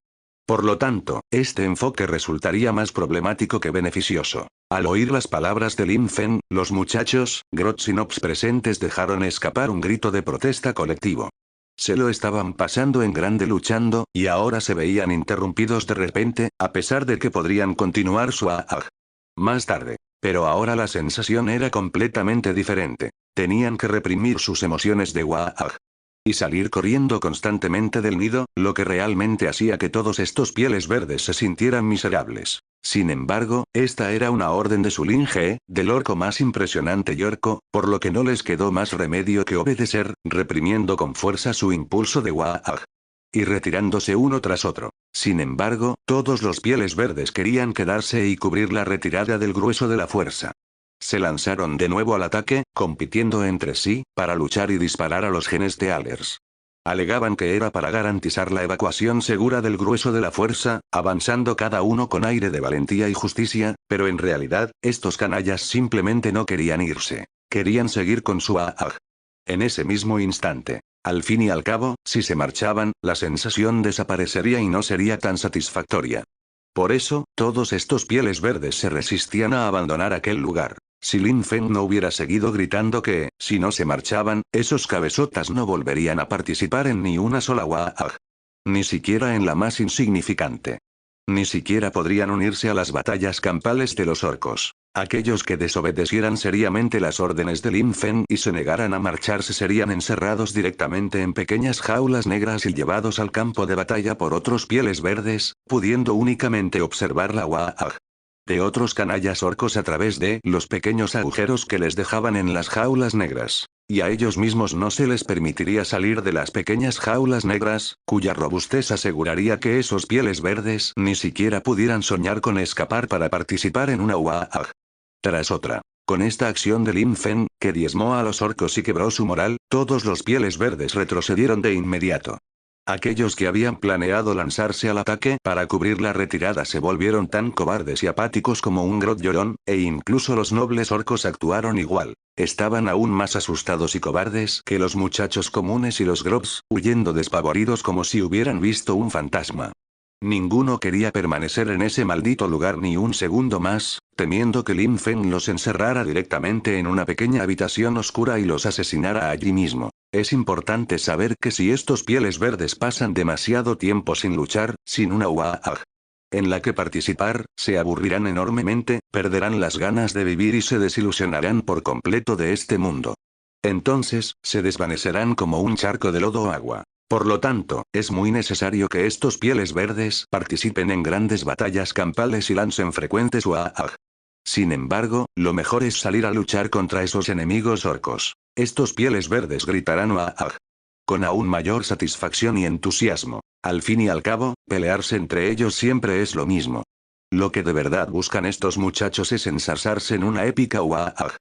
Por lo tanto, este enfoque resultaría más problemático que beneficioso. Al oír las palabras de Lin Fen, los muchachos, Grots y Nobs presentes dejaron escapar un grito de protesta colectivo. Se lo estaban pasando en grande luchando, y ahora se veían interrumpidos de repente, a pesar de que podrían continuar su AAG. Más tarde. Pero ahora la sensación era completamente diferente. Tenían que reprimir sus emociones de WAAG. Y salir corriendo constantemente del nido, lo que realmente hacía que todos estos pieles verdes se sintieran miserables. Sin embargo, esta era una orden de su linge, del orco más impresionante y orco, por lo que no les quedó más remedio que obedecer, reprimiendo con fuerza su impulso de Waag. Y retirándose uno tras otro. Sin embargo, todos los pieles verdes querían quedarse y cubrir la retirada del grueso de la fuerza. Se lanzaron de nuevo al ataque, compitiendo entre sí, para luchar y disparar a los genestealers. Alegaban que era para garantizar la evacuación segura del grueso de la fuerza, avanzando cada uno con aire de valentía y justicia, pero en realidad, estos canallas simplemente no querían irse. Querían seguir con su AAG. En ese mismo instante. Al fin y al cabo, si se marchaban, la sensación desaparecería y no sería tan satisfactoria. Por eso, todos estos pieles verdes se resistían a abandonar aquel lugar. Si Lin Fen no hubiera seguido gritando que, si no se marchaban, esos cabezotas no volverían a participar en ni una sola WAAG. Ni siquiera en la más insignificante. Ni siquiera podrían unirse a las batallas campales de los orcos. Aquellos que desobedecieran seriamente las órdenes de Lin Fen y se negaran a marcharse serían encerrados directamente en pequeñas jaulas negras y llevados al campo de batalla por otros pieles verdes, pudiendo únicamente observar la WAAG de otros canallas orcos a través de los pequeños agujeros que les dejaban en las jaulas negras. Y a ellos mismos no se les permitiría salir de las pequeñas jaulas negras, cuya robustez aseguraría que esos pieles verdes ni siquiera pudieran soñar con escapar para participar en una WAAG. Tras otra. Con esta acción de Lin Fen, que diezmó a los orcos y quebró su moral, todos los pieles verdes retrocedieron de inmediato. Aquellos que habían planeado lanzarse al ataque para cubrir la retirada se volvieron tan cobardes y apáticos como un grot llorón, e incluso los nobles orcos actuaron igual. Estaban aún más asustados y cobardes que los muchachos comunes y los grots, huyendo despavoridos como si hubieran visto un fantasma. Ninguno quería permanecer en ese maldito lugar ni un segundo más, temiendo que Lin Fen los encerrara directamente en una pequeña habitación oscura y los asesinara allí mismo. Es importante saber que si estos pieles verdes pasan demasiado tiempo sin luchar, sin una WAAG en la que participar, se aburrirán enormemente, perderán las ganas de vivir y se desilusionarán por completo de este mundo. Entonces, se desvanecerán como un charco de lodo o agua. Por lo tanto, es muy necesario que estos pieles verdes participen en grandes batallas campales y lancen frecuentes WAAG. Sin embargo, lo mejor es salir a luchar contra esos enemigos orcos. Estos pieles verdes gritarán WAAG con aún mayor satisfacción y entusiasmo. Al fin y al cabo, pelearse entre ellos siempre es lo mismo. Lo que de verdad buscan estos muchachos es ensarzarse en una épica WAAG.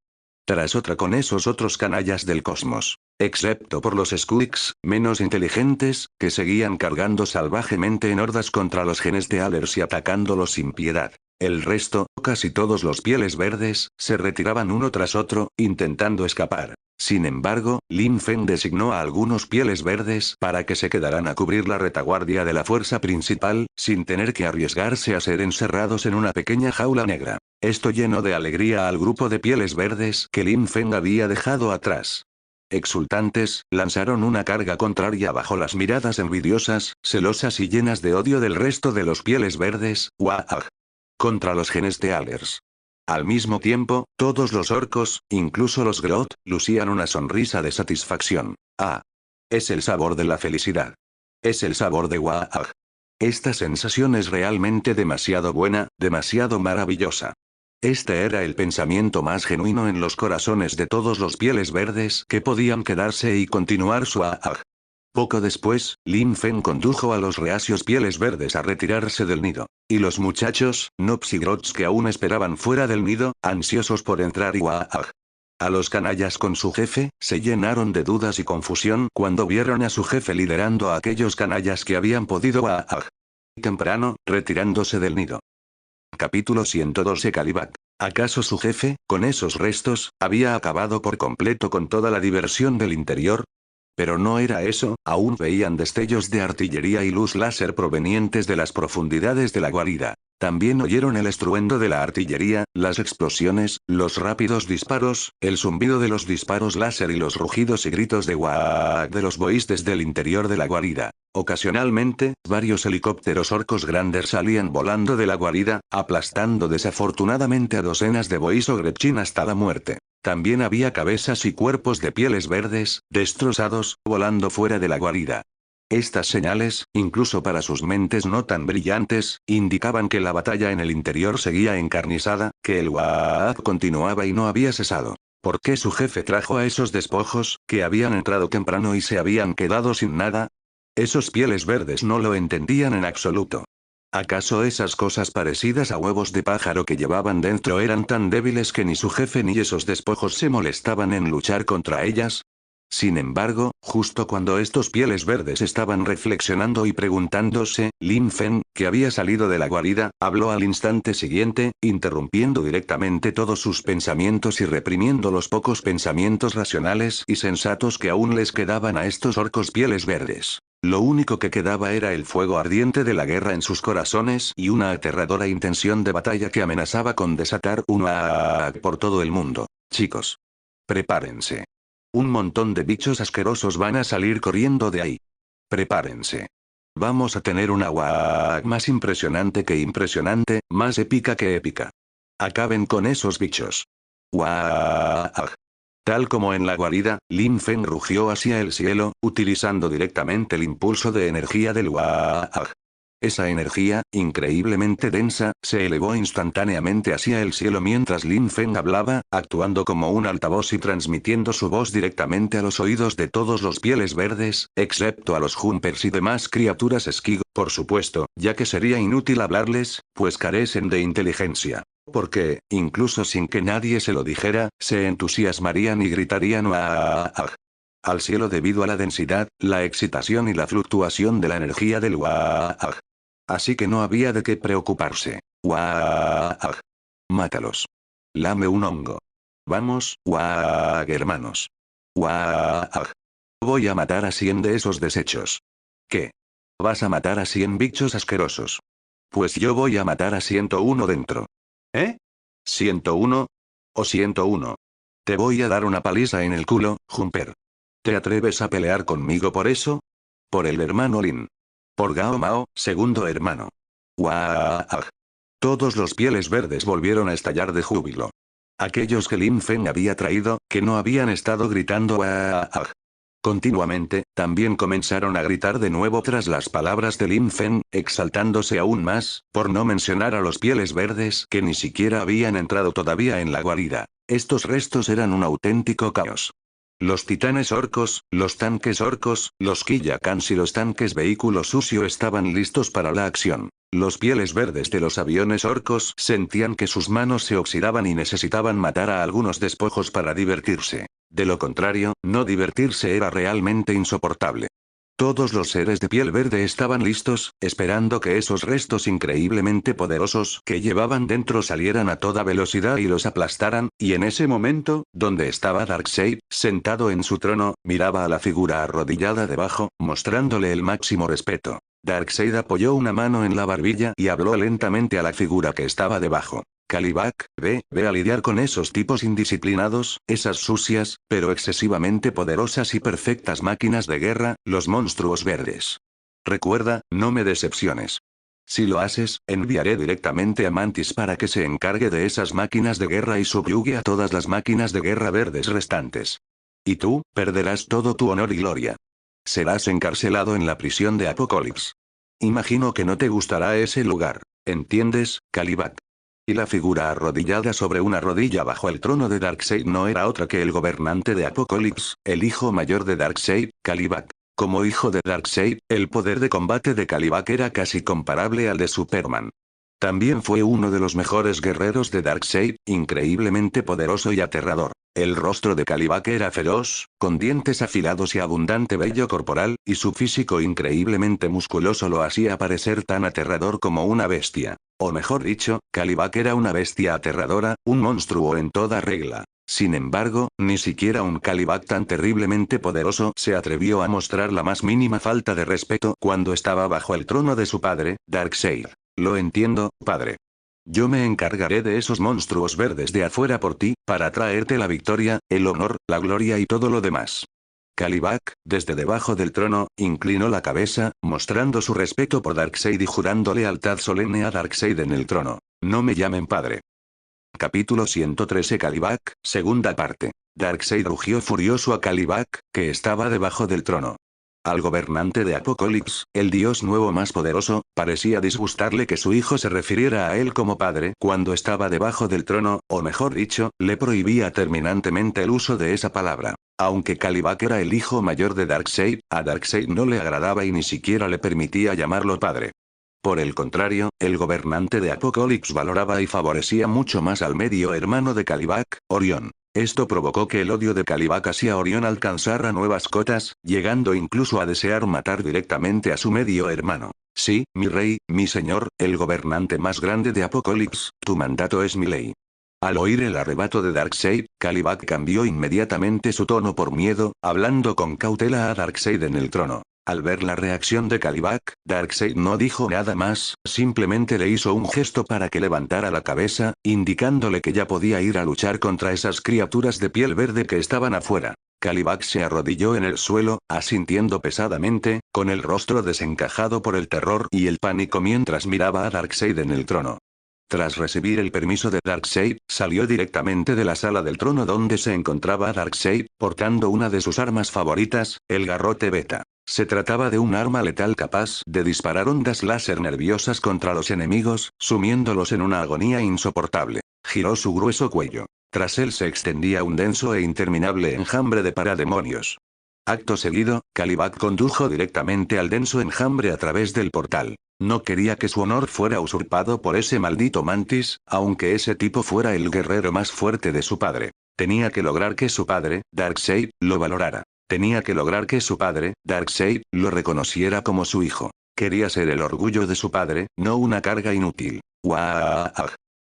Tras otra con esos otros canallas del cosmos. Excepto por los Squeaks, menos inteligentes, que seguían cargando salvajemente en hordas contra los genestealers y atacándolos sin piedad. El resto, casi todos los pieles verdes, se retiraban uno tras otro, intentando escapar. Sin embargo, Lin Fen designó a algunos pieles verdes para que se quedaran a cubrir la retaguardia de la fuerza principal, sin tener que arriesgarse a ser encerrados en una pequeña jaula negra. Esto llenó de alegría al grupo de pieles verdes que Lin Fen había dejado atrás. Exultantes, lanzaron una carga contraria bajo las miradas envidiosas, celosas y llenas de odio del resto de los pieles verdes, WAAG contra los genestealers. Al mismo tiempo, todos los orcos, incluso los grot, lucían una sonrisa de satisfacción. Ah. Es el sabor de la felicidad. Es el sabor de WAAG. Esta sensación es realmente demasiado buena, demasiado maravillosa. Este era el pensamiento más genuino en los corazones de todos los pieles verdes que podían quedarse y continuar su AAG. Poco después, Lin Fen condujo a los reacios pieles verdes a retirarse del nido. Y los muchachos, Nops y Grots que aún esperaban fuera del nido, ansiosos por entrar y ¡guau! A los canallas con su jefe, se llenaron de dudas y confusión cuando vieron a su jefe liderando a aquellos canallas que habían podido temprano, retirándose del nido. Capítulo 112 Kalibak. ¿Acaso su jefe, con esos restos, había acabado por completo con toda la diversión del interior? Pero no era eso, aún veían destellos de artillería y luz láser provenientes de las profundidades de la guarida. También oyeron el estruendo de la artillería, las explosiones, los rápidos disparos, el zumbido de los disparos láser y los rugidos y gritos de guac de los bois desde el interior de la guarida. Ocasionalmente, varios helicópteros orcos grandes salían volando de la guarida, aplastando desafortunadamente a docenas de bois o gretchin hasta la muerte. También había cabezas y cuerpos de pieles verdes, destrozados, volando fuera de la guarida. Estas señales, incluso para sus mentes no tan brillantes, indicaban que la batalla en el interior seguía encarnizada, que el Waak continuaba y no había cesado. ¿Por qué su jefe trajo a esos despojos, que habían entrado temprano y se habían quedado sin nada? Esos pieles verdes no lo entendían en absoluto. ¿Acaso esas cosas parecidas a huevos de pájaro que llevaban dentro eran tan débiles que ni su jefe ni esos despojos se molestaban en luchar contra ellas? Sin embargo, justo cuando estos pieles verdes estaban reflexionando y preguntándose, Lin Fen, que había salido de la guarida, habló al instante siguiente, interrumpiendo directamente todos sus pensamientos y reprimiendo los pocos pensamientos racionales y sensatos que aún les quedaban a estos orcos pieles verdes. Lo único que quedaba era el fuego ardiente de la guerra en sus corazones y una aterradora intención de batalla que amenazaba con desatar una por todo el mundo. Chicos. Prepárense. Un montón de bichos asquerosos van a salir corriendo de ahí. Prepárense. Vamos a tener una WAAG más impresionante que impresionante, más épica que épica. Acaben con esos bichos. WAAG. Tal como en la guarida, Lin Fen rugió hacia el cielo, utilizando directamente el impulso de energía del WAAG. Esa energía, increíblemente densa, se elevó instantáneamente hacia el cielo mientras Lin Fen hablaba, actuando como un altavoz y transmitiendo su voz directamente a los oídos de todos los pieles verdes, excepto a los Jumpers y demás criaturas esquigo, por supuesto, ya que sería inútil hablarles, pues carecen de inteligencia. Porque, incluso sin que nadie se lo dijera, se entusiasmarían y gritarían ¡Waaaag! Al cielo debido a la densidad, la excitación y la fluctuación de la energía del Waaaag. Así que no había de qué preocuparse. ¡Waaaag! Mátalos. Lame un hongo. Vamos, ¡Waaaag hermanos! ¡Waaaag! Voy a matar a 100 de esos desechos. ¿Qué? ¿Vas a matar a 100 bichos asquerosos? Pues yo voy a matar a 101 dentro. ¿Eh? ¿101? ¿O 101? Te voy a dar una paliza en el culo, Jumper. ¿Te atreves a pelear conmigo por eso? Por el hermano Lin. Por Gao Mao, segundo hermano. ¡Waaaag! Todos los pieles verdes volvieron a estallar de júbilo. Aquellos que Lin Fen había traído, que no habían estado gritando ¡Waaaag! Continuamente, también comenzaron a gritar de nuevo tras las palabras de Lin Fen, exaltándose aún más, por no mencionar a los pieles verdes que ni siquiera habían entrado todavía en la guarida. Estos restos eran un auténtico caos. Los titanes orcos, los tanques orcos, los Killakans y los tanques vehículo sucio estaban listos para la acción. Los pieles verdes de los aviones orcos sentían que sus manos se oxidaban y necesitaban matar a algunos despojos para divertirse. De lo contrario, no divertirse era realmente insoportable. Todos los seres de piel verde estaban listos, esperando que esos restos increíblemente poderosos que llevaban dentro salieran a toda velocidad y los aplastaran, y en ese momento, donde estaba Darkseid, sentado en su trono, miraba a la figura arrodillada debajo, mostrándole el máximo respeto. Darkseid apoyó una mano en la barbilla y habló lentamente a la figura que estaba debajo. Kalibak, ve a lidiar con esos tipos indisciplinados, esas sucias, pero excesivamente poderosas y perfectas máquinas de guerra, los monstruos verdes. Recuerda, no me decepciones. Si lo haces, enviaré directamente a Mantis para que se encargue de esas máquinas de guerra y subyugue a todas las máquinas de guerra verdes restantes. Y tú, perderás todo tu honor y gloria. Serás encarcelado en la prisión de Apocalipsis. Imagino que no te gustará ese lugar. ¿Entiendes, Kalibak? Y la figura arrodillada sobre una rodilla bajo el trono de Darkseid no era otra que el gobernante de Apocalipsis, el hijo mayor de Darkseid, Kalibak. Como hijo de Darkseid, el poder de combate de Kalibak era casi comparable al de Superman. También fue uno de los mejores guerreros de Darkseid, increíblemente poderoso y aterrador. El rostro de Kalibak era feroz, con dientes afilados y abundante vello corporal, y su físico increíblemente musculoso lo hacía parecer tan aterrador como una bestia. O mejor dicho, Kalibak era una bestia aterradora, un monstruo en toda regla. Sin embargo, ni siquiera un Kalibak tan terriblemente poderoso se atrevió a mostrar la más mínima falta de respeto cuando estaba bajo el trono de su padre, Darkseid. Lo entiendo, padre. Yo me encargaré de esos monstruos verdes de afuera por ti, para traerte la victoria, el honor, la gloria y todo lo demás. Kalibak, desde debajo del trono, inclinó la cabeza, mostrando su respeto por Darkseid y jurando lealtad solemne a Darkseid en el trono. No me llamen padre. Capítulo 113 Kalibak, segunda parte. Darkseid rugió furioso a Kalibak, que estaba debajo del trono. Al gobernante de Apokolips, el dios nuevo más poderoso, parecía disgustarle que su hijo se refiriera a él como padre cuando estaba debajo del trono, o mejor dicho, le prohibía terminantemente el uso de esa palabra. Aunque Kalibak era el hijo mayor de Darkseid, a Darkseid no le agradaba y ni siquiera le permitía llamarlo padre. Por el contrario, el gobernante de Apokolips valoraba y favorecía mucho más al medio hermano de Kalibak, Orión. Esto provocó que el odio de Kalibak hacia Orión alcanzara nuevas cotas, llegando incluso a desear matar directamente a su medio hermano. Sí, mi rey, mi señor, el gobernante más grande de Apokolips, tu mandato es mi ley. Al oír el arrebato de Darkseid, Kalibak cambió inmediatamente su tono por miedo, hablando con cautela a Darkseid en el trono. Al ver la reacción de Kalibak, Darkseid no dijo nada más, simplemente le hizo un gesto para que levantara la cabeza, indicándole que ya podía ir a luchar contra esas criaturas de piel verde que estaban afuera. Kalibak se arrodilló en el suelo, asintiendo pesadamente, con el rostro desencajado por el terror y el pánico mientras miraba a Darkseid en el trono. Tras recibir el permiso de Darkseid, salió directamente de la sala del trono donde se encontraba Darkseid, portando una de sus armas favoritas, el garrote beta. Se trataba de un arma letal capaz de disparar ondas láser nerviosas contra los enemigos, sumiéndolos en una agonía insoportable. Giró su grueso cuello. Tras él se extendía un denso e interminable enjambre de parademonios. Acto seguido, Kalibak condujo directamente al denso enjambre a través del portal. No quería que su honor fuera usurpado por ese maldito Mantis, aunque ese tipo fuera el guerrero más fuerte de su padre. Tenía que lograr que su padre, Darkseid, lo valorara. Tenía que lograr que su padre, Darkseid, lo reconociera como su hijo. Quería ser el orgullo de su padre, no una carga inútil. ¡Guau!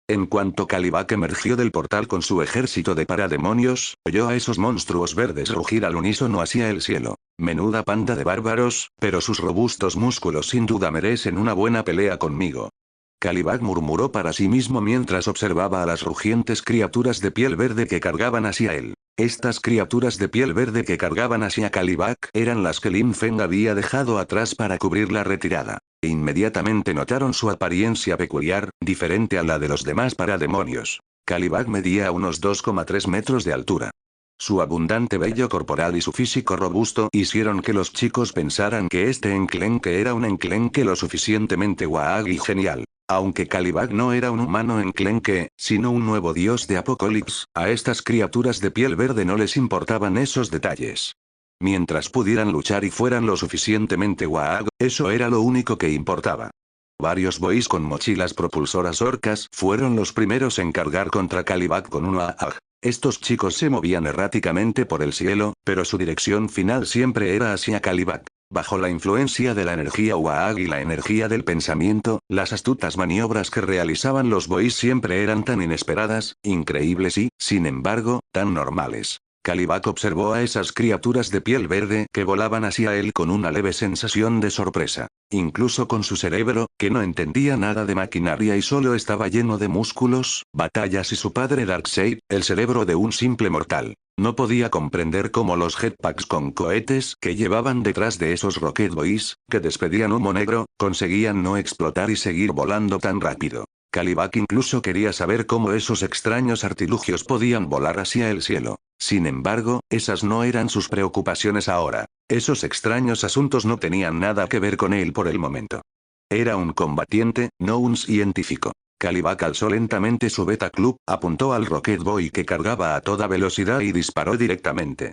En cuanto Kalibak emergió del portal con su ejército de parademonios, oyó a esos monstruos verdes rugir al unísono hacia el cielo. Menuda panda de bárbaros, pero sus robustos músculos sin duda merecen una buena pelea conmigo. Kalibak murmuró para sí mismo mientras observaba a las rugientes criaturas de piel verde que cargaban hacia él. Estas criaturas de piel verde que cargaban hacia Kalibak eran las que Lin Feng había dejado atrás para cubrir la retirada. Inmediatamente notaron su apariencia peculiar, diferente a la de los demás parademonios. Kalibak medía unos 2,3 metros de altura. Su abundante vello corporal y su físico robusto hicieron que los chicos pensaran que este enclenque era un enclenque lo suficientemente guau y genial. Aunque Kalibak no era un humano enclenque, sino un nuevo dios de Apokolips, a estas criaturas de piel verde no les importaban esos detalles. Mientras pudieran luchar y fueran lo suficientemente guau, eso era lo único que importaba. Varios bois con mochilas propulsoras orcas fueron los primeros en cargar contra Kalibak con un AAG. Estos chicos se movían erráticamente por el cielo, pero su dirección final siempre era hacia Kalibak. Bajo la influencia de la energía Waag y la energía del pensamiento, las astutas maniobras que realizaban los bois siempre eran tan inesperadas, increíbles y, sin embargo, tan normales. Kalibak observó a esas criaturas de piel verde que volaban hacia él con una leve sensación de sorpresa. Incluso con su cerebro, que no entendía nada de maquinaria y solo estaba lleno de músculos, batallas y su padre Darkseid, el cerebro de un simple mortal. No podía comprender cómo los jetpacks con cohetes que llevaban detrás de esos Rocket Boys, que despedían humo negro, conseguían no explotar y seguir volando tan rápido. Kalibak incluso quería saber cómo esos extraños artilugios podían volar hacia el cielo. Sin embargo, esas no eran sus preocupaciones ahora. Esos extraños asuntos no tenían nada que ver con él por el momento. Era un combatiente, no un científico. Kalibak alzó lentamente su Beta Club, apuntó al Rocket Boy que cargaba a toda velocidad y disparó directamente.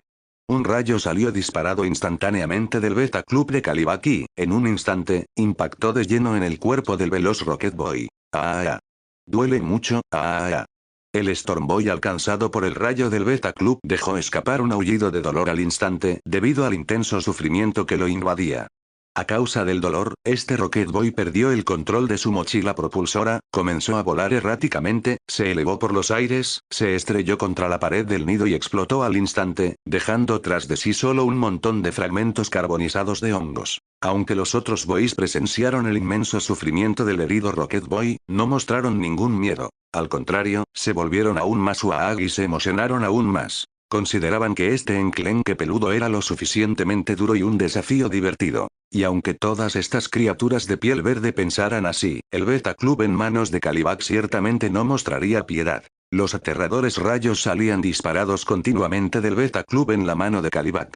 Un rayo salió disparado instantáneamente del Beta Club de Kalibak y, en un instante, impactó de lleno en el cuerpo del veloz Rocket Boy. ¡Ah! Duele mucho, ¡ah! El Storm Boy, alcanzado por el rayo del Beta Club, dejó escapar un aullido de dolor al instante, debido al intenso sufrimiento que lo invadía. A causa del dolor, este Rocket Boy perdió el control de su mochila propulsora, comenzó a volar erráticamente, se elevó por los aires, se estrelló contra la pared del nido y explotó al instante, dejando tras de sí solo un montón de fragmentos carbonizados de hongos. Aunque los otros boys presenciaron el inmenso sufrimiento del herido Rocket Boy, no mostraron ningún miedo. Al contrario, se volvieron aún más uaag y se emocionaron aún más. Consideraban que este enclenque peludo era lo suficientemente duro y un desafío divertido. Y aunque todas estas criaturas de piel verde pensaran así, el Beta Club en manos de Kalibak ciertamente no mostraría piedad. Los aterradores rayos salían disparados continuamente del Beta Club en la mano de Kalibak.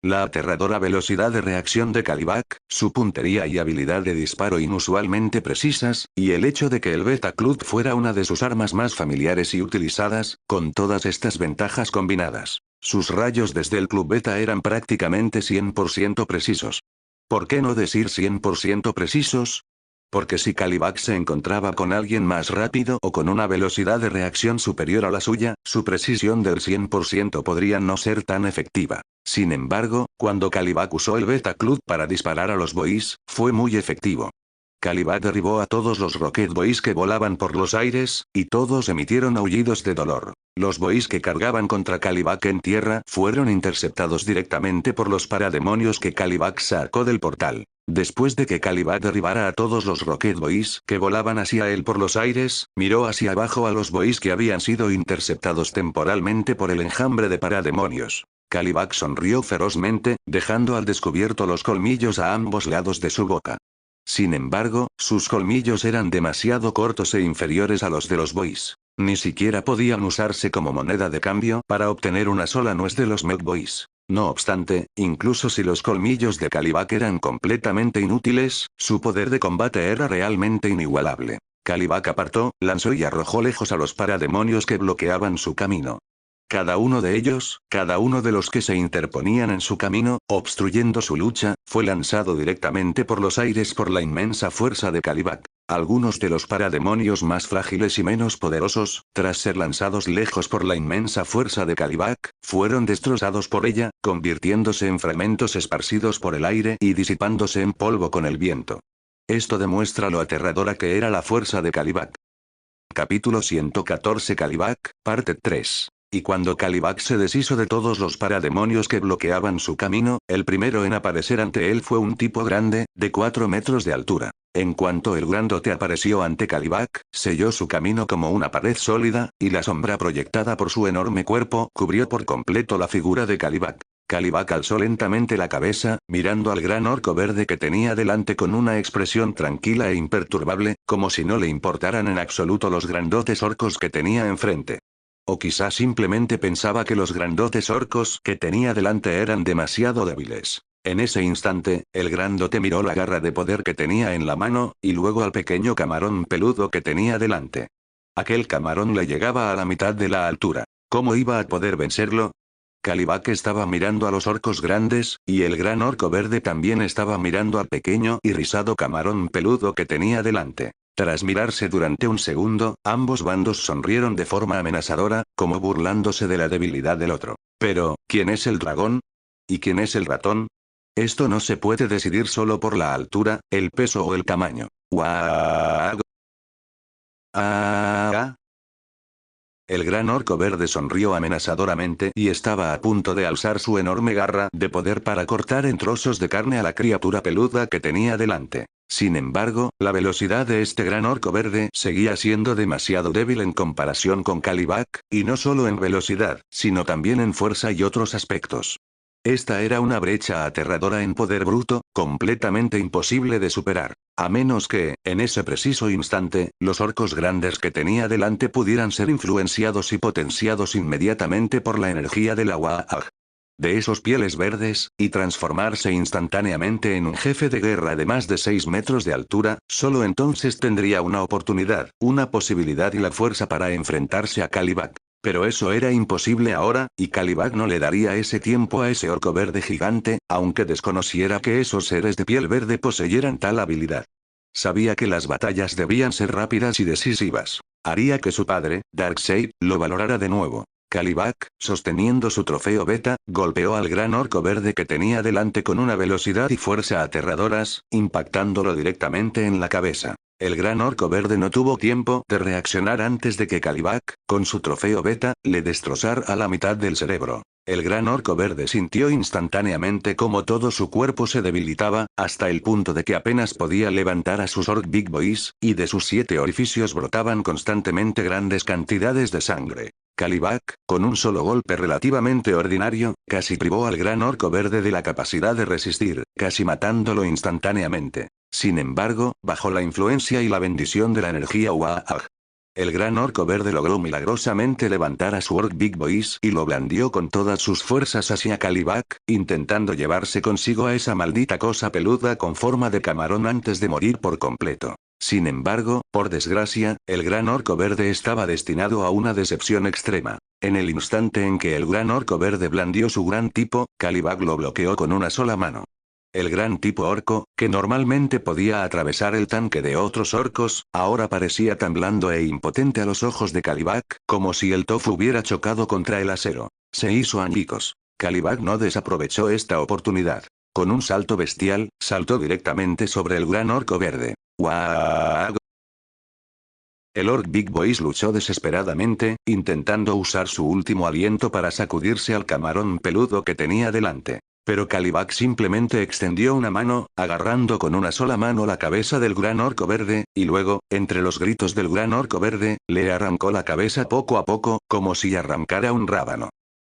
La aterradora velocidad de reacción de Kalibak, su puntería y habilidad de disparo inusualmente precisas, y el hecho de que el Beta Club fuera una de sus armas más familiares y utilizadas, con todas estas ventajas combinadas, sus rayos desde el Club Beta eran prácticamente 100% precisos. ¿Por qué no decir 100% precisos? Porque si Kalibak se encontraba con alguien más rápido o con una velocidad de reacción superior a la suya, su precisión del 100% podría no ser tan efectiva. Sin embargo, cuando Kalibak usó el Beta Club para disparar a los boys, fue muy efectivo. Kalibak derribó a todos los Rocket Boys que volaban por los aires, y todos emitieron aullidos de dolor. Los boys que cargaban contra Kalibak en tierra fueron interceptados directamente por los parademonios que Kalibak sacó del portal. Después de que Kalibak derribara a todos los Rocket Boys que volaban hacia él por los aires, miró hacia abajo a los boys que habían sido interceptados temporalmente por el enjambre de parademonios. Kalibak sonrió ferozmente, dejando al descubierto los colmillos a ambos lados de su boca. Sin embargo, sus colmillos eran demasiado cortos e inferiores a los de los boys. Ni siquiera podían usarse como moneda de cambio para obtener una sola nuez de los Mech Boys. No obstante, incluso si los colmillos de Kalibak eran completamente inútiles, su poder de combate era realmente inigualable. Kalibak apartó, lanzó y arrojó lejos a los parademonios que bloqueaban su camino. Cada uno de ellos, cada uno de los que se interponían en su camino, obstruyendo su lucha, fue lanzado directamente por los aires por la inmensa fuerza de Kalibak. Algunos de los parademonios más frágiles y menos poderosos, tras ser lanzados lejos por la inmensa fuerza de Kalibak, fueron destrozados por ella, convirtiéndose en fragmentos esparcidos por el aire y disipándose en polvo con el viento. Esto demuestra lo aterradora que era la fuerza de Kalibak. Capítulo 114 Kalibak, parte 3. Y cuando Kalibak se deshizo de todos los parademonios que bloqueaban su camino, el primero en aparecer ante él fue un tipo grande, de 4 metros de altura. En cuanto el grandote apareció ante Kalibak, selló su camino como una pared sólida, y la sombra proyectada por su enorme cuerpo cubrió por completo la figura de Kalibak. Kalibak alzó lentamente la cabeza, mirando al gran orco verde que tenía delante con una expresión tranquila e imperturbable, como si no le importaran en absoluto los grandotes orcos que tenía enfrente. O quizás simplemente pensaba que los grandotes orcos que tenía delante eran demasiado débiles. En ese instante, el grandote miró la garra de poder que tenía en la mano, y luego al pequeño camarón peludo que tenía delante. Aquel camarón le llegaba a la mitad de la altura. ¿Cómo iba a poder vencerlo? Kalibak estaba mirando a los orcos grandes, y el gran orco verde también estaba mirando al pequeño y rizado camarón peludo que tenía delante. Tras mirarse durante un segundo, ambos bandos sonrieron de forma amenazadora, como burlándose de la debilidad del otro. Pero, ¿quién es el dragón? ¿Y quién es el ratón? Esto no se puede decidir solo por la altura, el peso o el tamaño. ¡Guau! ¡Ah! El gran orco verde sonrió amenazadoramente y estaba a punto de alzar su enorme garra de poder para cortar en trozos de carne a la criatura peluda que tenía delante. Sin embargo, la velocidad de este gran orco verde seguía siendo demasiado débil en comparación con Kalibak, y no solo en velocidad, sino también en fuerza y otros aspectos. Esta era una brecha aterradora en poder bruto, completamente imposible de superar. A menos que, en ese preciso instante, los orcos grandes que tenía delante pudieran ser influenciados y potenciados inmediatamente por la energía del agua de esos pieles verdes, y transformarse instantáneamente en un jefe de guerra de más de 6 metros de altura, solo entonces tendría una oportunidad, una posibilidad y la fuerza para enfrentarse a Kalibak. Pero eso era imposible ahora, y Kalibak no le daría ese tiempo a ese orco verde gigante, aunque desconociera que esos seres de piel verde poseyeran tal habilidad. Sabía que las batallas debían ser rápidas y decisivas. Haría que su padre, Darkseid, lo valorara de nuevo. Kalibak, sosteniendo su trofeo beta, golpeó al gran orco verde que tenía delante con una velocidad y fuerza aterradoras, impactándolo directamente en la cabeza. El gran orco verde no tuvo tiempo de reaccionar antes de que Kalibak, con su trofeo beta, le destrozara a la mitad del cerebro. El gran orco verde sintió instantáneamente como todo su cuerpo se debilitaba, hasta el punto de que apenas podía levantar a sus Orc Big Boys, y de sus 7 orificios brotaban constantemente grandes cantidades de sangre. Kalibak, con un solo golpe relativamente ordinario, casi privó al gran orco verde de la capacidad de resistir, casi matándolo instantáneamente. Sin embargo, bajo la influencia y la bendición de la energía Waag, el gran orco verde logró milagrosamente levantar a su Orc Big Boys y lo blandió con todas sus fuerzas hacia Kalibak, intentando llevarse consigo a esa maldita cosa peluda con forma de camarón antes de morir por completo. Sin embargo, por desgracia, el gran orco verde estaba destinado a una decepción extrema. En el instante en que el gran orco verde blandió su gran tipo, Kalibak lo bloqueó con una sola mano. El gran tipo orco, que normalmente podía atravesar el tanque de otros orcos, ahora parecía tan blando e impotente a los ojos de Kalibak, como si el tofu hubiera chocado contra el acero. Se hizo añicos. Kalibak no desaprovechó esta oportunidad. Con un salto bestial, saltó directamente sobre el gran orco verde. ¡Guau! El Orc Big Boys luchó desesperadamente, intentando usar su último aliento para sacudirse al camarón peludo que tenía delante. Pero Kalibak simplemente extendió una mano, agarrando con una sola mano la cabeza del gran orco verde, y luego, entre los gritos del gran orco verde, le arrancó la cabeza poco a poco, como si arrancara un rábano.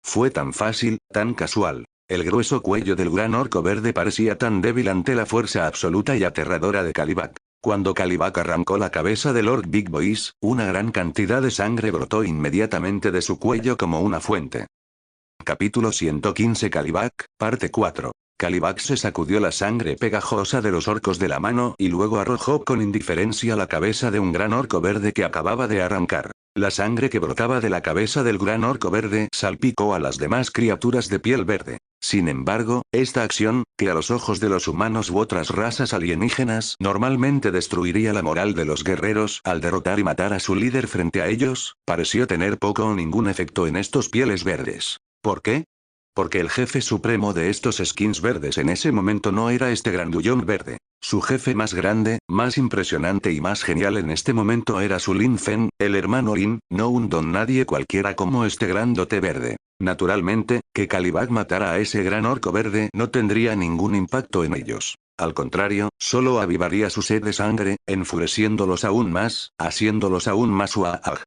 Fue tan fácil, tan casual. El grueso cuello del gran orco verde parecía tan débil ante la fuerza absoluta y aterradora de Kalibak. Cuando Kalibak arrancó la cabeza del Orc Big Boys, una gran cantidad de sangre brotó inmediatamente de su cuello como una fuente. Capítulo 115 Kalibak, parte 4. Kalibak se sacudió la sangre pegajosa de los orcos de la mano y luego arrojó con indiferencia la cabeza de un gran orco verde que acababa de arrancar. La sangre que brotaba de la cabeza del gran orco verde salpicó a las demás criaturas de piel verde. Sin embargo, esta acción, que a los ojos de los humanos u otras razas alienígenas normalmente destruiría la moral de los guerreros al derrotar y matar a su líder frente a ellos, pareció tener poco o ningún efecto en estos pieles verdes. ¿Por qué? Porque el jefe supremo de estos skins verdes en ese momento no era este grandullón verde. Su jefe más grande, más impresionante y más genial en este momento era su Lin Fen, el hermano Lin, no un don nadie cualquiera como este grandote verde. Naturalmente, que Kalibak matara a ese gran orco verde no tendría ningún impacto en ellos. Al contrario, solo avivaría su sed de sangre, enfureciéndolos aún más, haciéndolos aún más Waag.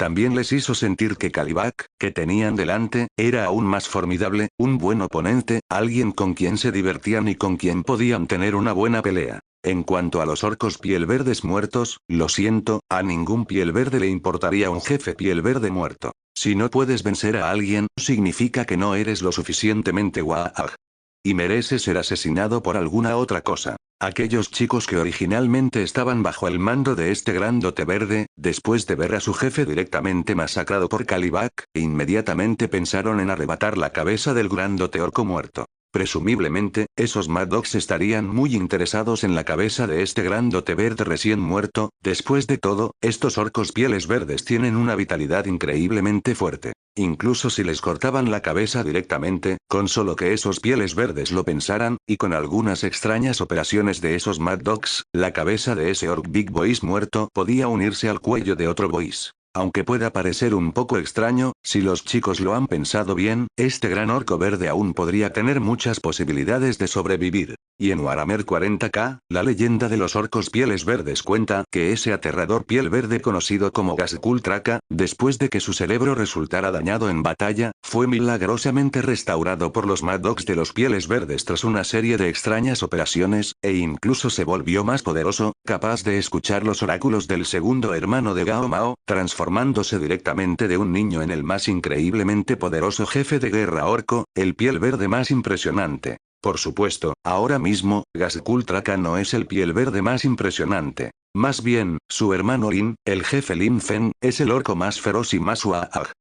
También les hizo sentir que Kalibak, que tenían delante, era aún más formidable, un buen oponente, alguien con quien se divertían y con quien podían tener una buena pelea. En cuanto a los orcos piel verdes muertos, lo siento, a ningún piel verde le importaría un jefe piel verde muerto. Si no puedes vencer a alguien, significa que no eres lo suficientemente Waag. Y merece ser asesinado por alguna otra cosa. Aquellos chicos que originalmente estaban bajo el mando de este grandote verde, después de ver a su jefe directamente masacrado por Kalibak, inmediatamente pensaron en arrebatar la cabeza del grandote orco muerto. Presumiblemente, esos Mad Dogs estarían muy interesados en la cabeza de este grandote verde recién muerto. Después de todo, estos orcos pieles verdes tienen una vitalidad increíblemente fuerte. Incluso si les cortaban la cabeza directamente, con solo que esos pieles verdes lo pensaran, y con algunas extrañas operaciones de esos Mad Dogs, la cabeza de ese Orc Big Boys muerto podía unirse al cuello de otro Boys. Aunque pueda parecer un poco extraño, si los chicos lo han pensado bien, este gran orco verde aún podría tener muchas posibilidades de sobrevivir. Y en Warhammer 40k, la leyenda de los orcos pieles verdes cuenta que ese aterrador piel verde conocido como Ghazghkull Traka, después de que su cerebro resultara dañado en batalla, fue milagrosamente restaurado por los Mad Dogs de los pieles verdes tras una serie de extrañas operaciones, e incluso se volvió más poderoso, capaz de escuchar los oráculos del segundo hermano de Gao Mao, transformándose directamente de un niño en el más increíblemente poderoso jefe de guerra orco, el piel verde más impresionante. Por supuesto, ahora mismo, Ghazghkull Traka no es el piel verde más impresionante. Más bien, su hermano Lin, el jefe Lin Fen, es el orco más feroz y más Waag.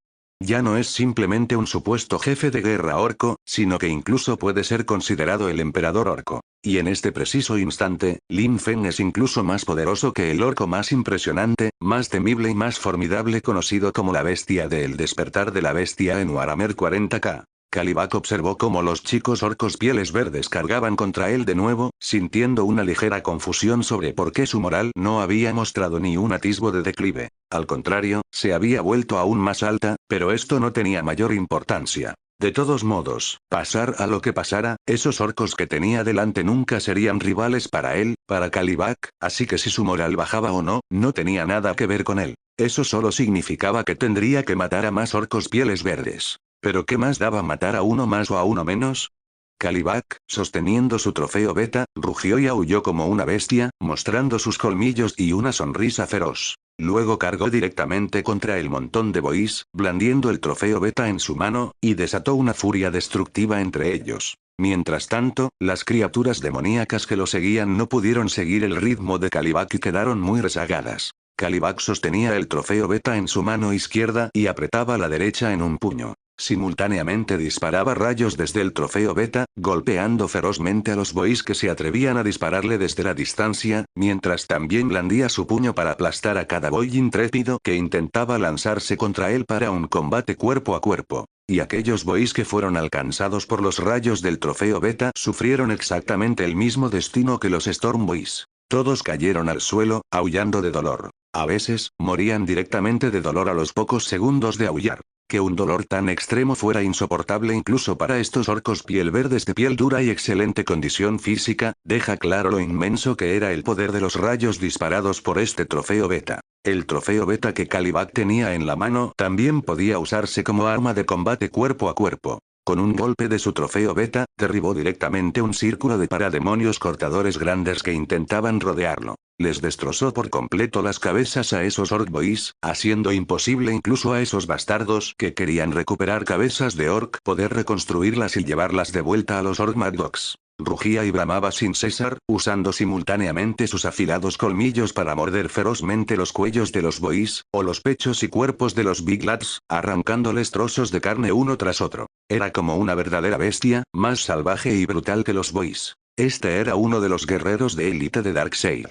Ya no es simplemente un supuesto jefe de guerra orco, sino que incluso puede ser considerado el emperador orco. Y en este preciso instante, Lin Feng es incluso más poderoso que el orco más impresionante, más temible y más formidable conocido como la bestia de El despertar de la bestia en Warhammer 40k. Kalibak observó cómo los chicos orcos pieles verdes cargaban contra él de nuevo, sintiendo una ligera confusión sobre por qué su moral no había mostrado ni un atisbo de declive. Al contrario, se había vuelto aún más alta, pero esto no tenía mayor importancia. De todos modos, pasar a lo que pasara, esos orcos que tenía delante nunca serían rivales para él, para Kalibak, así que si su moral bajaba o no, no tenía nada que ver con él. Eso solo significaba que tendría que matar a más orcos pieles verdes. ¿Pero qué más daba matar a uno más o a uno menos? Kalibak, sosteniendo su trofeo beta, rugió y aulló como una bestia, mostrando sus colmillos y una sonrisa feroz. Luego cargó directamente contra el montón de bois, blandiendo el trofeo beta en su mano, y desató una furia destructiva entre ellos. Mientras tanto, las criaturas demoníacas que lo seguían no pudieron seguir el ritmo de Kalibak y quedaron muy rezagadas. Kalibak sostenía el trofeo beta en su mano izquierda y apretaba la derecha en un puño. Simultáneamente disparaba rayos desde el trofeo beta, golpeando ferozmente a los bois que se atrevían a dispararle desde la distancia, mientras también blandía su puño para aplastar a cada boy intrépido que intentaba lanzarse contra él para un combate cuerpo a cuerpo. Y aquellos bois que fueron alcanzados por los rayos del trofeo beta sufrieron exactamente el mismo destino que los Storm Boys. Todos cayeron al suelo, aullando de dolor. A veces, morían directamente de dolor a los pocos segundos de aullar. Que un dolor tan extremo fuera insoportable incluso para estos orcos piel verdes de piel dura y excelente condición física, deja claro lo inmenso que era el poder de los rayos disparados por este trofeo beta. El trofeo beta que Kalibak tenía en la mano también podía usarse como arma de combate cuerpo a cuerpo. Con un golpe de su trofeo beta, derribó directamente un círculo de parademonios cortadores grandes que intentaban rodearlo. Les destrozó por completo las cabezas a esos orc boys, haciendo imposible incluso a esos bastardos que querían recuperar cabezas de orc poder reconstruirlas y llevarlas de vuelta a los orc mad dogs. Rugía y bramaba sin cesar, usando simultáneamente sus afilados colmillos para morder ferozmente los cuellos de los bois, o los pechos y cuerpos de los big lads, arrancándoles trozos de carne uno tras otro. Era como una verdadera bestia, más salvaje y brutal que los bois. Este era uno de los guerreros de élite de Darkseid.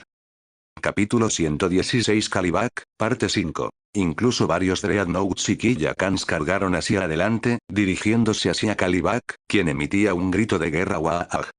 Capítulo 116 Kalibak, parte 5. Incluso varios Dreadnoughts y Killakans cargaron hacia adelante, dirigiéndose hacia Kalibak, quien emitía un grito de guerra Waag.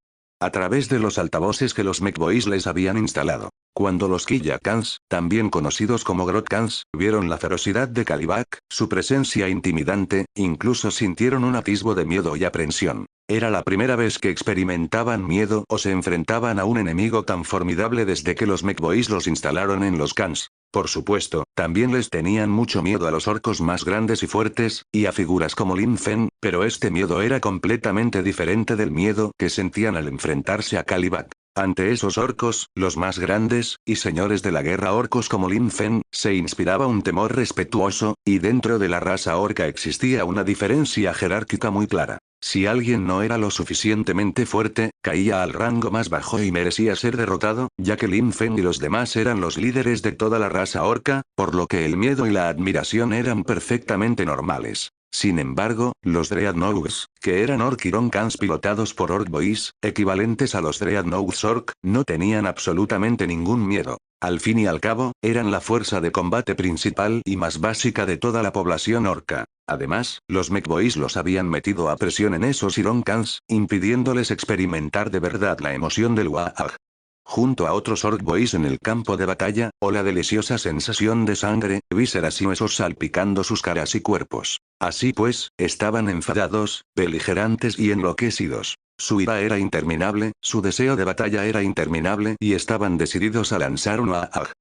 A través de los altavoces que los Mechboys les habían instalado. Cuando los Killakans, también conocidos como Grotkans, vieron la ferocidad de Kalibak, su presencia intimidante, incluso sintieron un atisbo de miedo y aprensión. Era la primera vez que experimentaban miedo o se enfrentaban a un enemigo tan formidable desde que los Mechboys los instalaron en los Khans. Por supuesto, también les tenían mucho miedo a los orcos más grandes y fuertes, y a figuras como Lin Feng, pero este miedo era completamente diferente del miedo que sentían al enfrentarse a Kalibak. Ante esos orcos, los más grandes, y señores de la guerra orcos como Lin Feng, se inspiraba un temor respetuoso, y dentro de la raza orca existía una diferencia jerárquica muy clara. Si alguien no era lo suficientemente fuerte, caía al rango más bajo y merecía ser derrotado, ya que Lin Feng y los demás eran los líderes de toda la raza orca, por lo que el miedo y la admiración eran perfectamente normales. Sin embargo, los Dreadnoughts, que eran Orc Khans pilotados por Orc Boys, equivalentes a los Dreadnoughts Orc, no tenían absolutamente ningún miedo. Al fin y al cabo, eran la fuerza de combate principal y más básica de toda la población orca. Además, los Mechboys los habían metido a presión en esos Khans, impidiéndoles experimentar de verdad la emoción del Waag. Junto a otros Orc Boys en el campo de batalla, o la deliciosa sensación de sangre, vísceras y huesos salpicando sus caras y cuerpos. Así pues, estaban enfadados, beligerantes y enloquecidos. Su ira era interminable, su deseo de batalla era interminable y estaban decididos a lanzar un Waag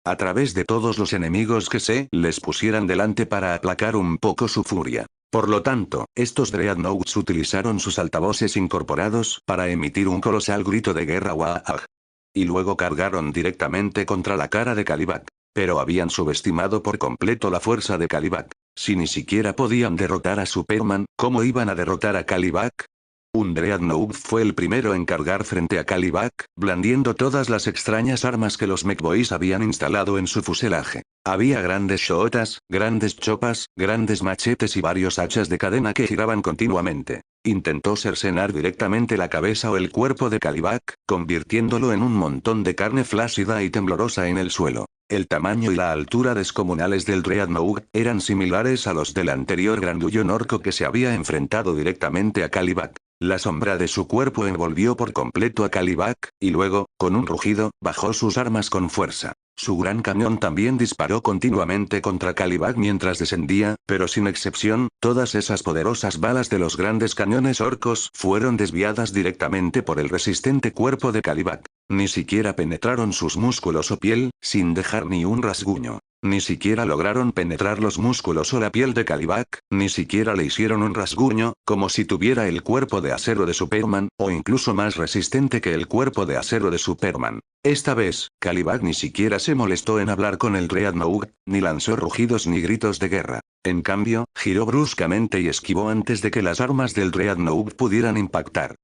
a través de todos los enemigos que se les pusieran delante para aplacar un poco su furia. Por lo tanto, estos Dreadnoughts utilizaron sus altavoces incorporados para emitir un colosal grito de guerra Waag. Y luego cargaron directamente contra la cara de Kalibak. Pero habían subestimado por completo la fuerza de Kalibak. Si ni siquiera podían derrotar a Superman, ¿cómo iban a derrotar a Kalibak? Un Dreadnought fue el primero en cargar frente a Kalibak, blandiendo todas las extrañas armas que los Mechboys habían instalado en su fuselaje. Había grandes shootas, grandes chopas, grandes machetes y varios hachas de cadena que giraban continuamente. Intentó cercenar directamente la cabeza o el cuerpo de Kalibak, convirtiéndolo en un montón de carne flácida y temblorosa en el suelo. El tamaño y la altura descomunales del Dreadnought eran similares a los del anterior grandullón orco que se había enfrentado directamente a Kalibak. La sombra de su cuerpo envolvió por completo a Kalibak, y luego, con un rugido, bajó sus armas con fuerza. Su gran cañón también disparó continuamente contra Kalibak mientras descendía, pero sin excepción, todas esas poderosas balas de los grandes cañones orcos fueron desviadas directamente por el resistente cuerpo de Kalibak. Ni siquiera penetraron sus músculos o piel, sin dejar ni un rasguño. Ni siquiera lograron penetrar los músculos o la piel de Kalibak, ni siquiera le hicieron un rasguño, como si tuviera el cuerpo de acero de Superman, o incluso más resistente que el cuerpo de acero de Superman. Esta vez, Kalibak ni siquiera se molestó en hablar con el Dreadnought, ni lanzó rugidos ni gritos de guerra. En cambio, giró bruscamente y esquivó antes de que las armas del Dreadnought pudieran impactar.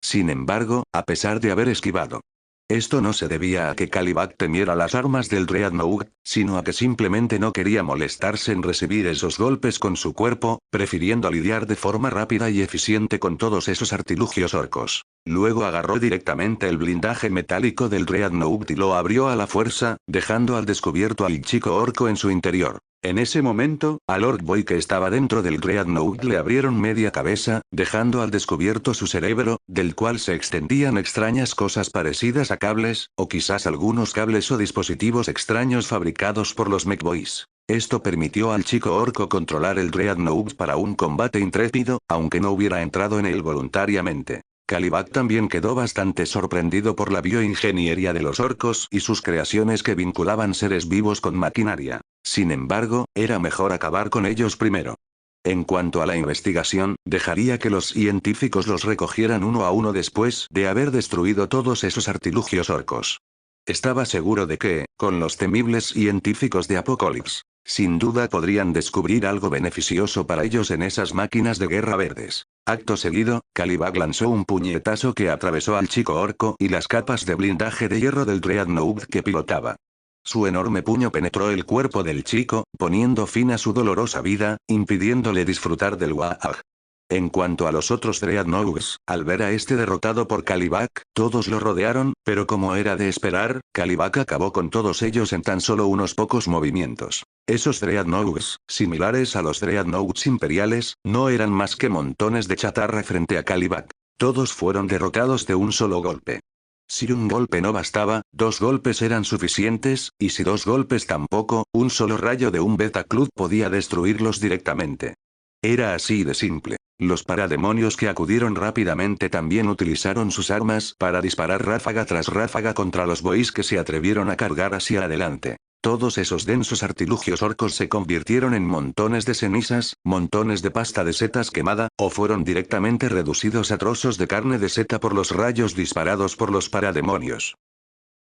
Sin embargo, a pesar de haber esquivado, esto no se debía a que Kalibak temiera las armas del Dreadnought, sino a que simplemente no quería molestarse en recibir esos golpes con su cuerpo, prefiriendo lidiar de forma rápida y eficiente con todos esos artilugios orcos. Luego agarró directamente el blindaje metálico del Dreadnought y lo abrió a la fuerza, dejando al descubierto al chico orco en su interior. En ese momento, al Orc Boy que estaba dentro del Dreadnought le abrieron media cabeza, dejando al descubierto su cerebro, del cual se extendían extrañas cosas parecidas a cables, o quizás algunos cables o dispositivos extraños fabricados por los Mechboys. Esto permitió al chico orco controlar el Dreadnought para un combate intrépido, aunque no hubiera entrado en él voluntariamente. Kalibak también quedó bastante sorprendido por la bioingeniería de los orcos y sus creaciones que vinculaban seres vivos con maquinaria. Sin embargo, era mejor acabar con ellos primero. En cuanto a la investigación, dejaría que los científicos los recogieran uno a uno después de haber destruido todos esos artilugios orcos. Estaba seguro de que, con los temibles científicos de Apocalypse, sin duda podrían descubrir algo beneficioso para ellos en esas máquinas de guerra verdes. Acto seguido, Kalibak lanzó un puñetazo que atravesó al chico orco y las capas de blindaje de hierro del Dreadnought que pilotaba. Su enorme puño penetró el cuerpo del chico, poniendo fin a su dolorosa vida, impidiéndole disfrutar del Waag. En cuanto a los otros Dreadnoughts, al ver a este derrotado por Kalibak, todos lo rodearon, pero como era de esperar, Kalibak acabó con todos ellos en tan solo unos pocos movimientos. Esos Dreadnoughts, similares a los Dreadnoughts imperiales, no eran más que montones de chatarra frente a Kalibak. Todos fueron derrotados de un solo golpe. Si un golpe no bastaba, 2 golpes eran suficientes, y si 2 golpes tampoco, un solo rayo de un Betaclub podía destruirlos directamente. Era así de simple. Los parademonios que acudieron rápidamente también utilizaron sus armas para disparar ráfaga tras ráfaga contra los boys que se atrevieron a cargar hacia adelante. Todos esos densos artilugios orcos se convirtieron en montones de cenizas, montones de pasta de setas quemada, o fueron directamente reducidos a trozos de carne de seta por los rayos disparados por los parademonios.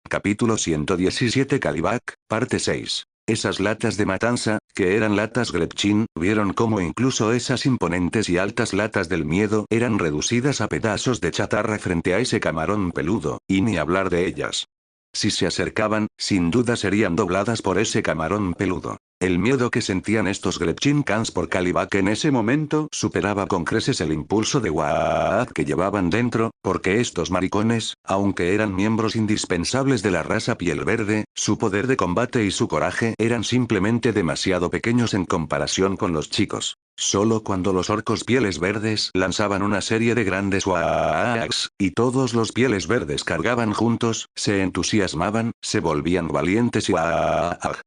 Capítulo 117 Kalibak, parte 6. Esas latas de matanza, que eran latas Gretchin, vieron cómo incluso esas imponentes y altas latas del miedo eran reducidas a pedazos de chatarra frente a ese camarón peludo, y ni hablar de ellas. Si se acercaban, sin duda serían dobladas por ese camarón peludo. El miedo que sentían estos Gretchin Khans por Kalibak en ese momento superaba con creces el impulso de Waad que llevaban dentro, porque estos maricones, aunque eran miembros indispensables de la raza piel verde, su poder de combate y su coraje eran simplemente demasiado pequeños en comparación con los chicos. Solo cuando los orcos pieles verdes lanzaban una serie de grandes Waags, y todos los pieles verdes cargaban juntos, se entusiasmaban, se volvían valientes y Waag.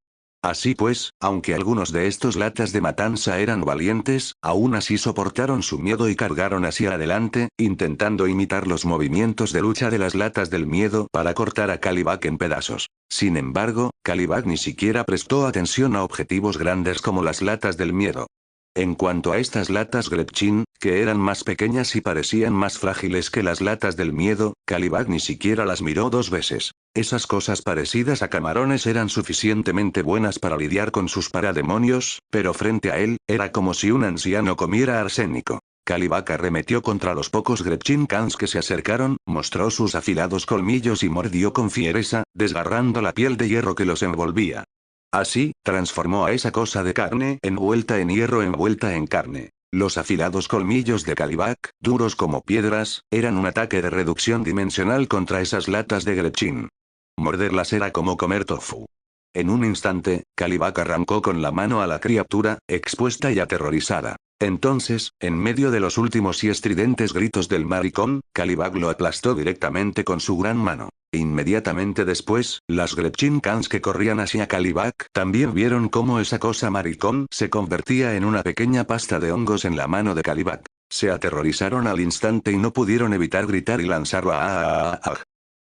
Así pues, aunque algunos de estos latas de matanza eran valientes, aún así soportaron su miedo y cargaron hacia adelante, intentando imitar los movimientos de lucha de las latas del miedo para cortar a Kalibak en pedazos. Sin embargo, Kalibak ni siquiera prestó atención a objetivos grandes como las latas del miedo. En cuanto a estas latas Gretchin, que eran más pequeñas y parecían más frágiles que las latas del miedo, Kalibak ni siquiera las miró 2 veces. Esas cosas parecidas a camarones eran suficientemente buenas para lidiar con sus parademonios, pero frente a él, era como si un anciano comiera arsénico. Kalibak arremetió contra los pocos Gretchin Khans que se acercaron, mostró sus afilados colmillos y mordió con fiereza, desgarrando la piel de hierro que los envolvía. Así, transformó a esa cosa de carne envuelta en hierro envuelta en carne. Los afilados colmillos de Kalibak, duros como piedras, eran un ataque de reducción dimensional contra esas latas de Gretchen. Morderlas era como comer tofu. En un instante, Kalibak arrancó con la mano a la criatura, expuesta y aterrorizada. Entonces, en medio de los últimos y estridentes gritos del maricón, Kalibak lo aplastó directamente con su gran mano. Inmediatamente después, las Gretchen Cans que corrían hacia Kalibak también vieron cómo esa cosa maricón se convertía en una pequeña pasta de hongos en la mano de Kalibak. Se aterrorizaron al instante y no pudieron evitar gritar y lanzarlo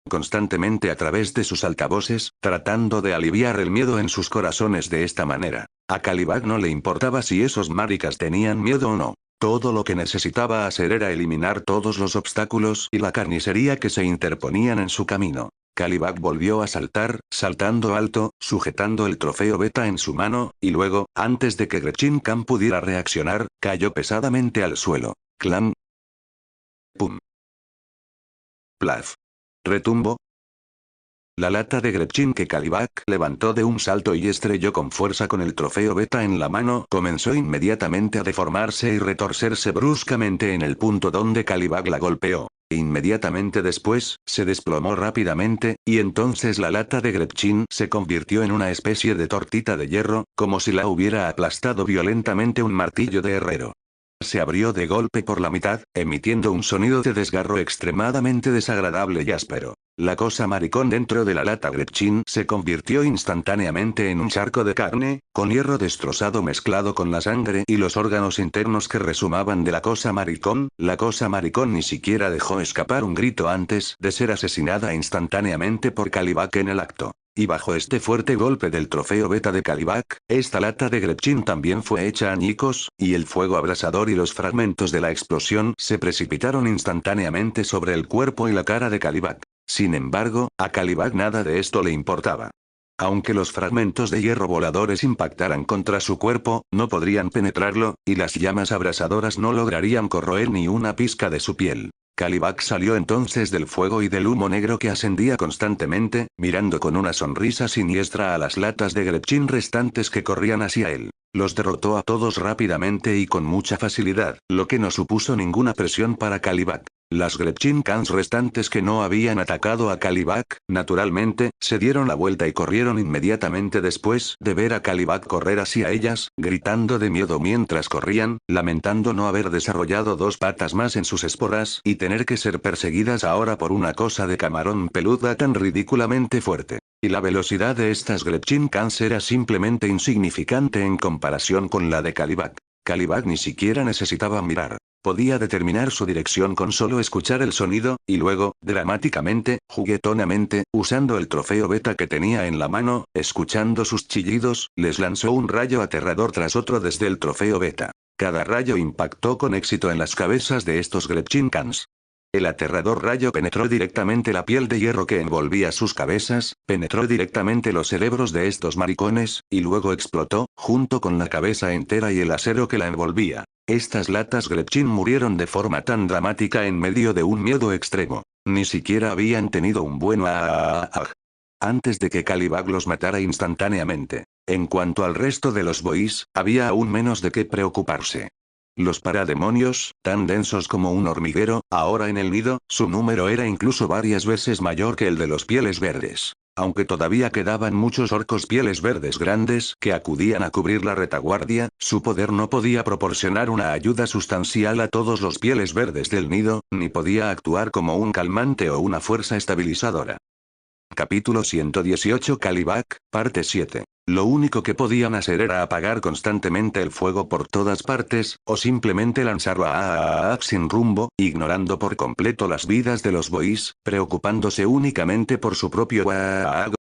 constantemente a través de sus altavoces, tratando de aliviar el miedo en sus corazones de esta manera. A Kalibak no le importaba si esos maricas tenían miedo o no. Todo lo que necesitaba hacer era eliminar todos los obstáculos y la carnicería que se interponían en su camino. Kalibak volvió a saltar, saltando alto, sujetando el trofeo beta en su mano, y luego, antes de que Gretchen Khan pudiera reaccionar, cayó pesadamente al suelo. Clam. Pum. Plaf. Retumbo. La lata de Gretchen que Kalibak levantó de un salto y estrelló con fuerza con el trofeo beta en la mano comenzó inmediatamente a deformarse y retorcerse bruscamente en el punto donde Kalibak la golpeó. Inmediatamente después, se desplomó rápidamente, y entonces la lata de Gretchen se convirtió en una especie de tortita de hierro, como si la hubiera aplastado violentamente un martillo de herrero. Se abrió de golpe por la mitad, emitiendo un sonido de desgarro extremadamente desagradable y áspero. La cosa maricón dentro de la lata Gretchen se convirtió instantáneamente en un charco de carne, con hierro destrozado mezclado con la sangre y los órganos internos que resumaban de la cosa maricón. La cosa maricón ni siquiera dejó escapar un grito antes de ser asesinada instantáneamente por Kalibak en el acto. Y bajo este fuerte golpe del trofeo beta de Kalibak, esta lata de Gretchen también fue hecha añicos, y el fuego abrasador y los fragmentos de la explosión se precipitaron instantáneamente sobre el cuerpo y la cara de Kalibak. Sin embargo, a Kalibak nada de esto le importaba. Aunque los fragmentos de hierro voladores impactaran contra su cuerpo, no podrían penetrarlo, y las llamas abrasadoras no lograrían corroer ni una pizca de su piel. Kalibak salió entonces del fuego y del humo negro que ascendía constantemente, mirando con una sonrisa siniestra a las latas de Gretchen restantes que corrían hacia él. Los derrotó a todos rápidamente y con mucha facilidad, lo que no supuso ninguna presión para Kalibak. Las Gretchen Cans restantes que no habían atacado a Kalibak, naturalmente, se dieron la vuelta y corrieron inmediatamente después de ver a Kalibak correr hacia ellas, gritando de miedo mientras corrían, lamentando no haber desarrollado dos patas más en sus esporas y tener que ser perseguidas ahora por una cosa de camarón peluda tan ridículamente fuerte. Y la velocidad de estas Gretchen Cans era simplemente insignificante en comparación con la de Kalibak. Kalibak ni siquiera necesitaba mirar. Podía determinar su dirección con solo escuchar el sonido, y luego, dramáticamente, juguetonamente, usando el trofeo beta que tenía en la mano, escuchando sus chillidos, les lanzó un rayo aterrador tras otro desde el trofeo beta. Cada rayo impactó con éxito en las cabezas de estos Gretchen Cans. El aterrador rayo penetró directamente la piel de hierro que envolvía sus cabezas, penetró directamente los cerebros de estos maricones, y luego explotó, junto con la cabeza entera y el acero que la envolvía. Estas latas Gretchen murieron de forma tan dramática en medio de un miedo extremo. Ni siquiera habían tenido un buen antes de que Kalibak los matara instantáneamente. En cuanto al resto de los boys, había aún menos de qué preocuparse. Los parademonios, tan densos como un hormiguero, ahora en el nido, su número era incluso varias veces mayor que el de los pieles verdes. Aunque todavía quedaban muchos orcos pieles verdes grandes que acudían a cubrir la retaguardia, su poder no podía proporcionar una ayuda sustancial a todos los pieles verdes del nido, ni podía actuar como un calmante o una fuerza estabilizadora. Capítulo 118 Kalibak, parte 7. Lo único que podían hacer era apagar constantemente el fuego por todas partes, o simplemente lanzarlo sin rumbo, ignorando por completo las vidas de los boys, preocupándose únicamente por su propio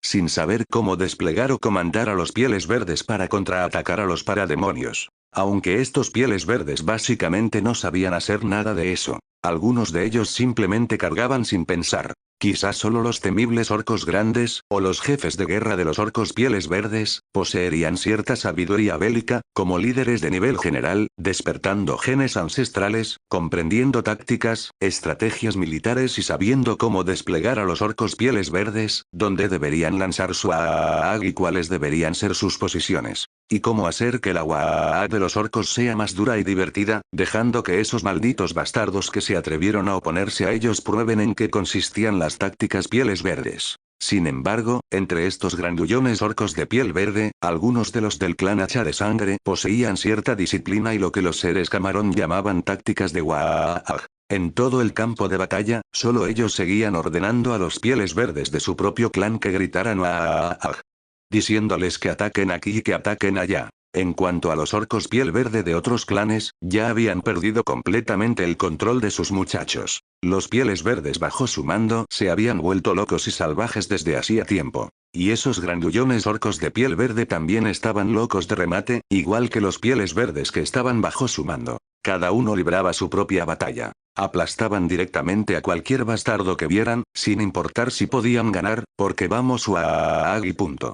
sin saber cómo desplegar o comandar a los pieles verdes para contraatacar a los parademonios. Aunque estos pieles verdes básicamente no sabían hacer nada de eso. Algunos de ellos simplemente cargaban sin pensar. Quizás solo los temibles orcos grandes, o los jefes de guerra de los orcos pieles verdes, poseerían cierta sabiduría bélica, como líderes de nivel general, despertando genes ancestrales, comprendiendo tácticas, estrategias militares y sabiendo cómo desplegar a los orcos pieles verdes, dónde deberían lanzar su AAAG y cuáles deberían ser sus posiciones. Y cómo hacer que la AAAG de los orcos sea más dura y divertida, dejando que esos malditos bastardos que se atrevieron a oponerse a ellos prueben en qué consistían las tácticas pieles verdes. Sin embargo, entre estos grandullones orcos de piel verde, algunos de los del clan Hacha de Sangre poseían cierta disciplina y lo que los seres camarón llamaban tácticas de WAAG. En todo el campo de batalla, solo ellos seguían ordenando a los pieles verdes de su propio clan que gritaran WAAG, diciéndoles que ataquen aquí y que ataquen allá. En cuanto a los orcos piel verde de otros clanes, ya habían perdido completamente el control de sus muchachos. Los pieles verdes bajo su mando se habían vuelto locos y salvajes desde hacía tiempo. Y esos grandullones orcos de piel verde también estaban locos de remate, igual que los pieles verdes que estaban bajo su mando. Cada uno libraba su propia batalla. Aplastaban directamente a cualquier bastardo que vieran, sin importar si podían ganar, porque vamos a y punto.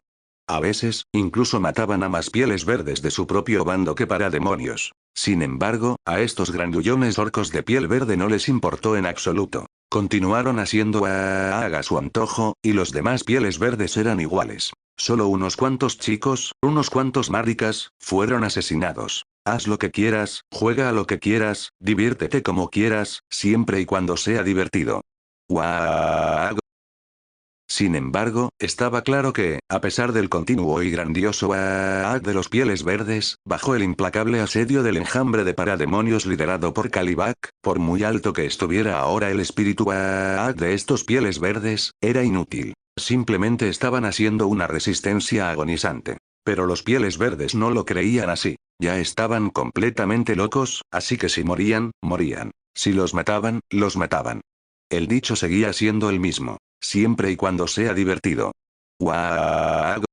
A veces, incluso mataban a más pieles verdes de su propio bando que parademonios. Sin embargo, a estos grandullones orcos de piel verde no les importó en absoluto. Continuaron haciendo a su antojo, y los demás pieles verdes eran iguales. Solo unos cuantos chicos, unos cuantos maricas, fueron asesinados. Haz lo que quieras, juega a lo que quieras, diviértete como quieras, siempre y cuando sea divertido. Sin embargo, estaba claro que, a pesar del continuo y grandioso AAAG de los pieles verdes, bajo el implacable asedio del enjambre de parademonios liderado por Kalibak, por muy alto que estuviera ahora el espíritu AAAG de estos pieles verdes, era inútil. Simplemente estaban haciendo una resistencia agonizante. Pero los pieles verdes no lo creían así. Ya estaban completamente locos, así que si morían, morían. Si los mataban, los mataban. El dicho seguía siendo el mismo. Siempre y cuando sea divertido. ¡Guau!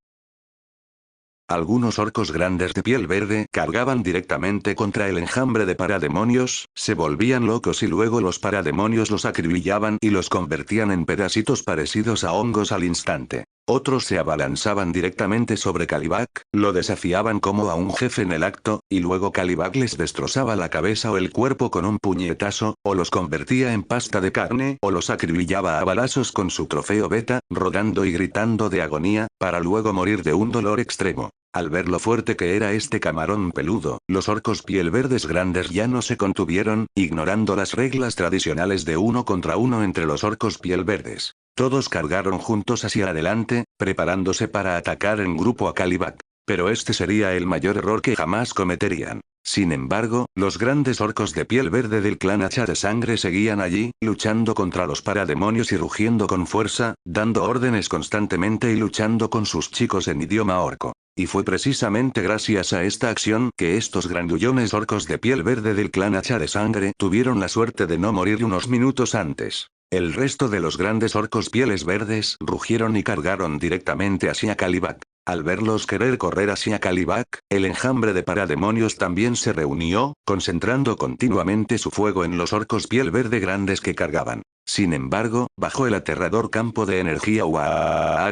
Algunos orcos grandes de piel verde cargaban directamente contra el enjambre de parademonios, se volvían locos y luego los parademonios los acribillaban y los convertían en pedacitos parecidos a hongos al instante. Otros se abalanzaban directamente sobre Kalibak, lo desafiaban como a un jefe en el acto, y luego Kalibak les destrozaba la cabeza o el cuerpo con un puñetazo, o los convertía en pasta de carne, o los acribillaba a balazos con su trofeo beta, rodando y gritando de agonía, para luego morir de un dolor extremo. Al ver lo fuerte que era este camarón peludo, los orcos piel verdes grandes ya no se contuvieron, ignorando las reglas tradicionales de uno contra uno entre los orcos piel verdes. Todos cargaron juntos hacia adelante, preparándose para atacar en grupo a Kalibak. Pero este sería el mayor error que jamás cometerían. Sin embargo, los grandes orcos de piel verde del clan Hacha de Sangre seguían allí, luchando contra los parademonios y rugiendo con fuerza, dando órdenes constantemente y luchando con sus chicos en idioma orco. Y fue precisamente gracias a esta acción que estos grandullones orcos de piel verde del clan Hacha de Sangre tuvieron la suerte de no morir unos minutos antes. El resto de los grandes orcos pieles verdes rugieron y cargaron directamente hacia Kalibak. Al verlos querer correr hacia Kalibak, el enjambre de parademonios también se reunió, concentrando continuamente su fuego en los orcos piel verde grandes que cargaban. Sin embargo, bajo el aterrador campo de energía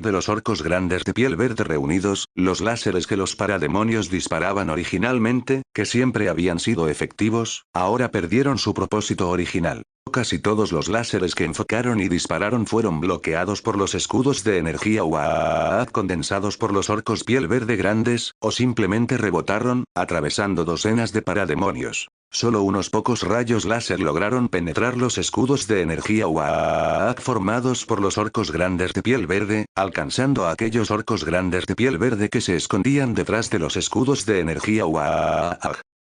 de los orcos grandes de piel verde reunidos, los láseres que los parademonios disparaban originalmente, que siempre habían sido efectivos, ahora perdieron su propósito original. Casi todos los láseres que enfocaron y dispararon fueron bloqueados por los escudos de energía condensados por los orcos piel verde grandes, o simplemente rebotaron, atravesando docenas de parademonios. Solo unos pocos rayos láser lograron penetrar los escudos de energía formados por los orcos grandes de piel verde, alcanzando a aquellos orcos grandes de piel verde que se escondían detrás de los escudos de energía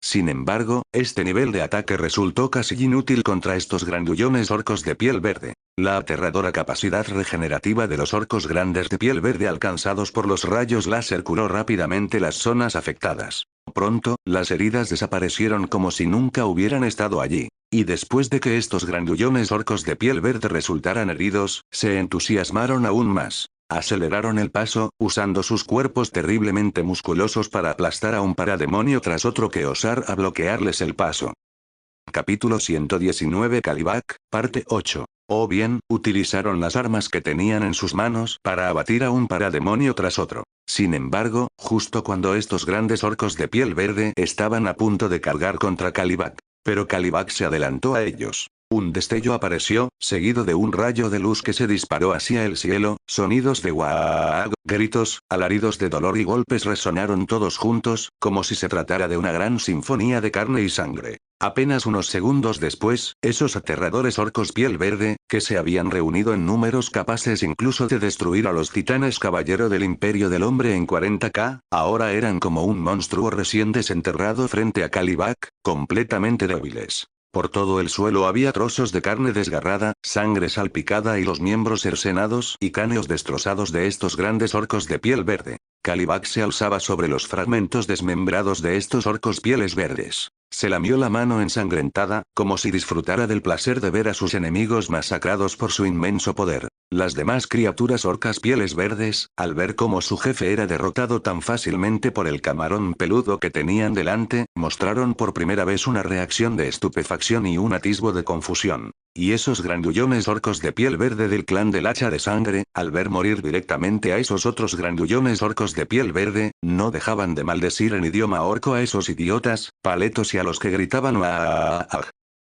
Sin embargo, este nivel de ataque resultó casi inútil contra estos grandullones orcos de piel verde. La aterradora capacidad regenerativa de los orcos grandes de piel verde alcanzados por los rayos láser curó rápidamente las zonas afectadas. Pronto, las heridas desaparecieron como si nunca hubieran estado allí. Y después de que estos grandullones orcos de piel verde resultaran heridos, se entusiasmaron aún más. Aceleraron el paso, usando sus cuerpos terriblemente musculosos para aplastar a un parademonio tras otro que osara bloquearles el paso. Capítulo 119 Kalibak, parte 8. O bien, utilizaron las armas que tenían en sus manos para abatir a un parademonio tras otro. Sin embargo, justo cuando estos grandes orcos de piel verde estaban a punto de cargar contra Kalibak. Pero Kalibak se adelantó a ellos. Un destello apareció, seguido de un rayo de luz que se disparó hacia el cielo, sonidos de guaag, gritos, alaridos de dolor y golpes resonaron todos juntos, como si se tratara de una gran sinfonía de carne y sangre. Apenas unos segundos después, esos aterradores orcos piel verde, que se habían reunido en números capaces incluso de destruir a los titanes caballero del Imperio del Hombre en 40K, ahora eran como un monstruo recién desenterrado frente a Kalibak, completamente débiles. Por todo el suelo había trozos de carne desgarrada, sangre salpicada y los miembros cercenados y cráneos destrozados de estos grandes orcos de piel verde. Kalibak se alzaba sobre los fragmentos desmembrados de estos orcos pieles verdes. Se lamió la mano ensangrentada, como si disfrutara del placer de ver a sus enemigos masacrados por su inmenso poder. Las demás criaturas orcas pieles verdes, al ver cómo su jefe era derrotado tan fácilmente por el camarón peludo que tenían delante, mostraron por primera vez una reacción de estupefacción y un atisbo de confusión. Y esos grandullones orcos de piel verde del clan del hacha de sangre, al ver morir directamente a esos otros grandullones orcos de piel verde, no dejaban de maldecir en idioma orco a esos idiotas, paletos y a los que gritaban "¡Ah!".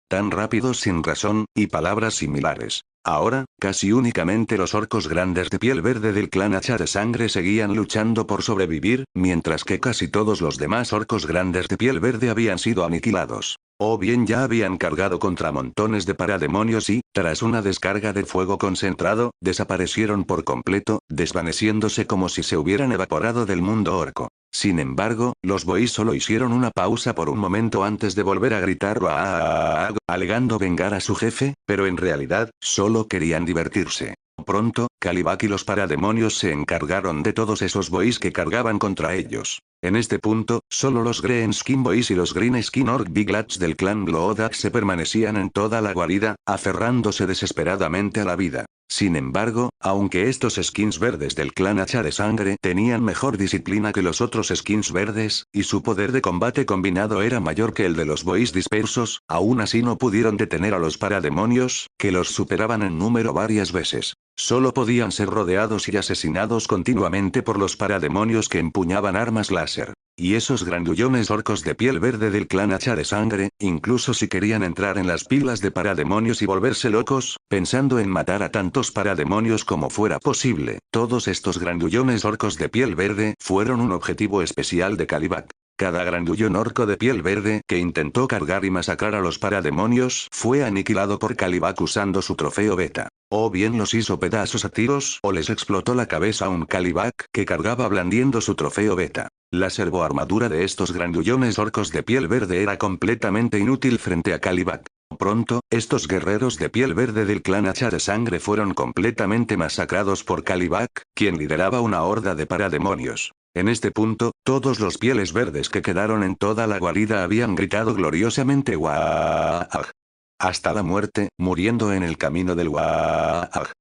Tan rápidos sin razón, y palabras similares. Ahora, casi únicamente los orcos grandes de piel verde del clan hacha de sangre seguían luchando por sobrevivir, mientras que casi todos los demás orcos grandes de piel verde habían sido aniquilados. O bien ya habían cargado contra montones de parademonios y, tras una descarga de fuego concentrado, desaparecieron por completo, desvaneciéndose como si se hubieran evaporado del mundo orco. Sin embargo, los bois solo hicieron una pausa por un momento antes de volver a gritar "¡Ah!", alegando vengar a su jefe, pero en realidad, solo querían divertirse. Pronto, Kalibak y los parademonios se encargaron de todos esos bois que cargaban contra ellos. En este punto, solo los Green Skin Boys y los Green Skin Orc Big Lads del clan Gloodax permanecían en toda la guarida, aferrándose desesperadamente a la vida. Sin embargo, aunque estos skins verdes del clan hacha de sangre tenían mejor disciplina que los otros skins verdes, y su poder de combate combinado era mayor que el de los bois dispersos, aún así no pudieron detener a los parademonios, que los superaban en número varias veces. Solo podían ser rodeados y asesinados continuamente por los parademonios que empuñaban armas láser. Y esos grandullones orcos de piel verde del clan hacha de sangre, incluso si querían entrar en las pilas de parademonios y volverse locos, pensando en matar a tantos parademonios como fuera posible, todos estos grandullones orcos de piel verde fueron un objetivo especial de Kalibak. Cada grandullón orco de piel verde que intentó cargar y masacrar a los parademonios fue aniquilado por Kalibak usando su trofeo beta. O bien los hizo pedazos a tiros o les explotó la cabeza a un Kalibak que cargaba blandiendo su trofeo beta. La servoarmadura de estos grandullones orcos de piel verde era completamente inútil frente a Kalibak. Pronto, estos guerreros de piel verde del clan hacha de sangre fueron completamente masacrados por Kalibak, quien lideraba una horda de parademonios. En este punto, todos los pieles verdes que quedaron en toda la guarida habían gritado gloriosamente "¡Guaag!" hasta la muerte, muriendo en el camino del Guaag.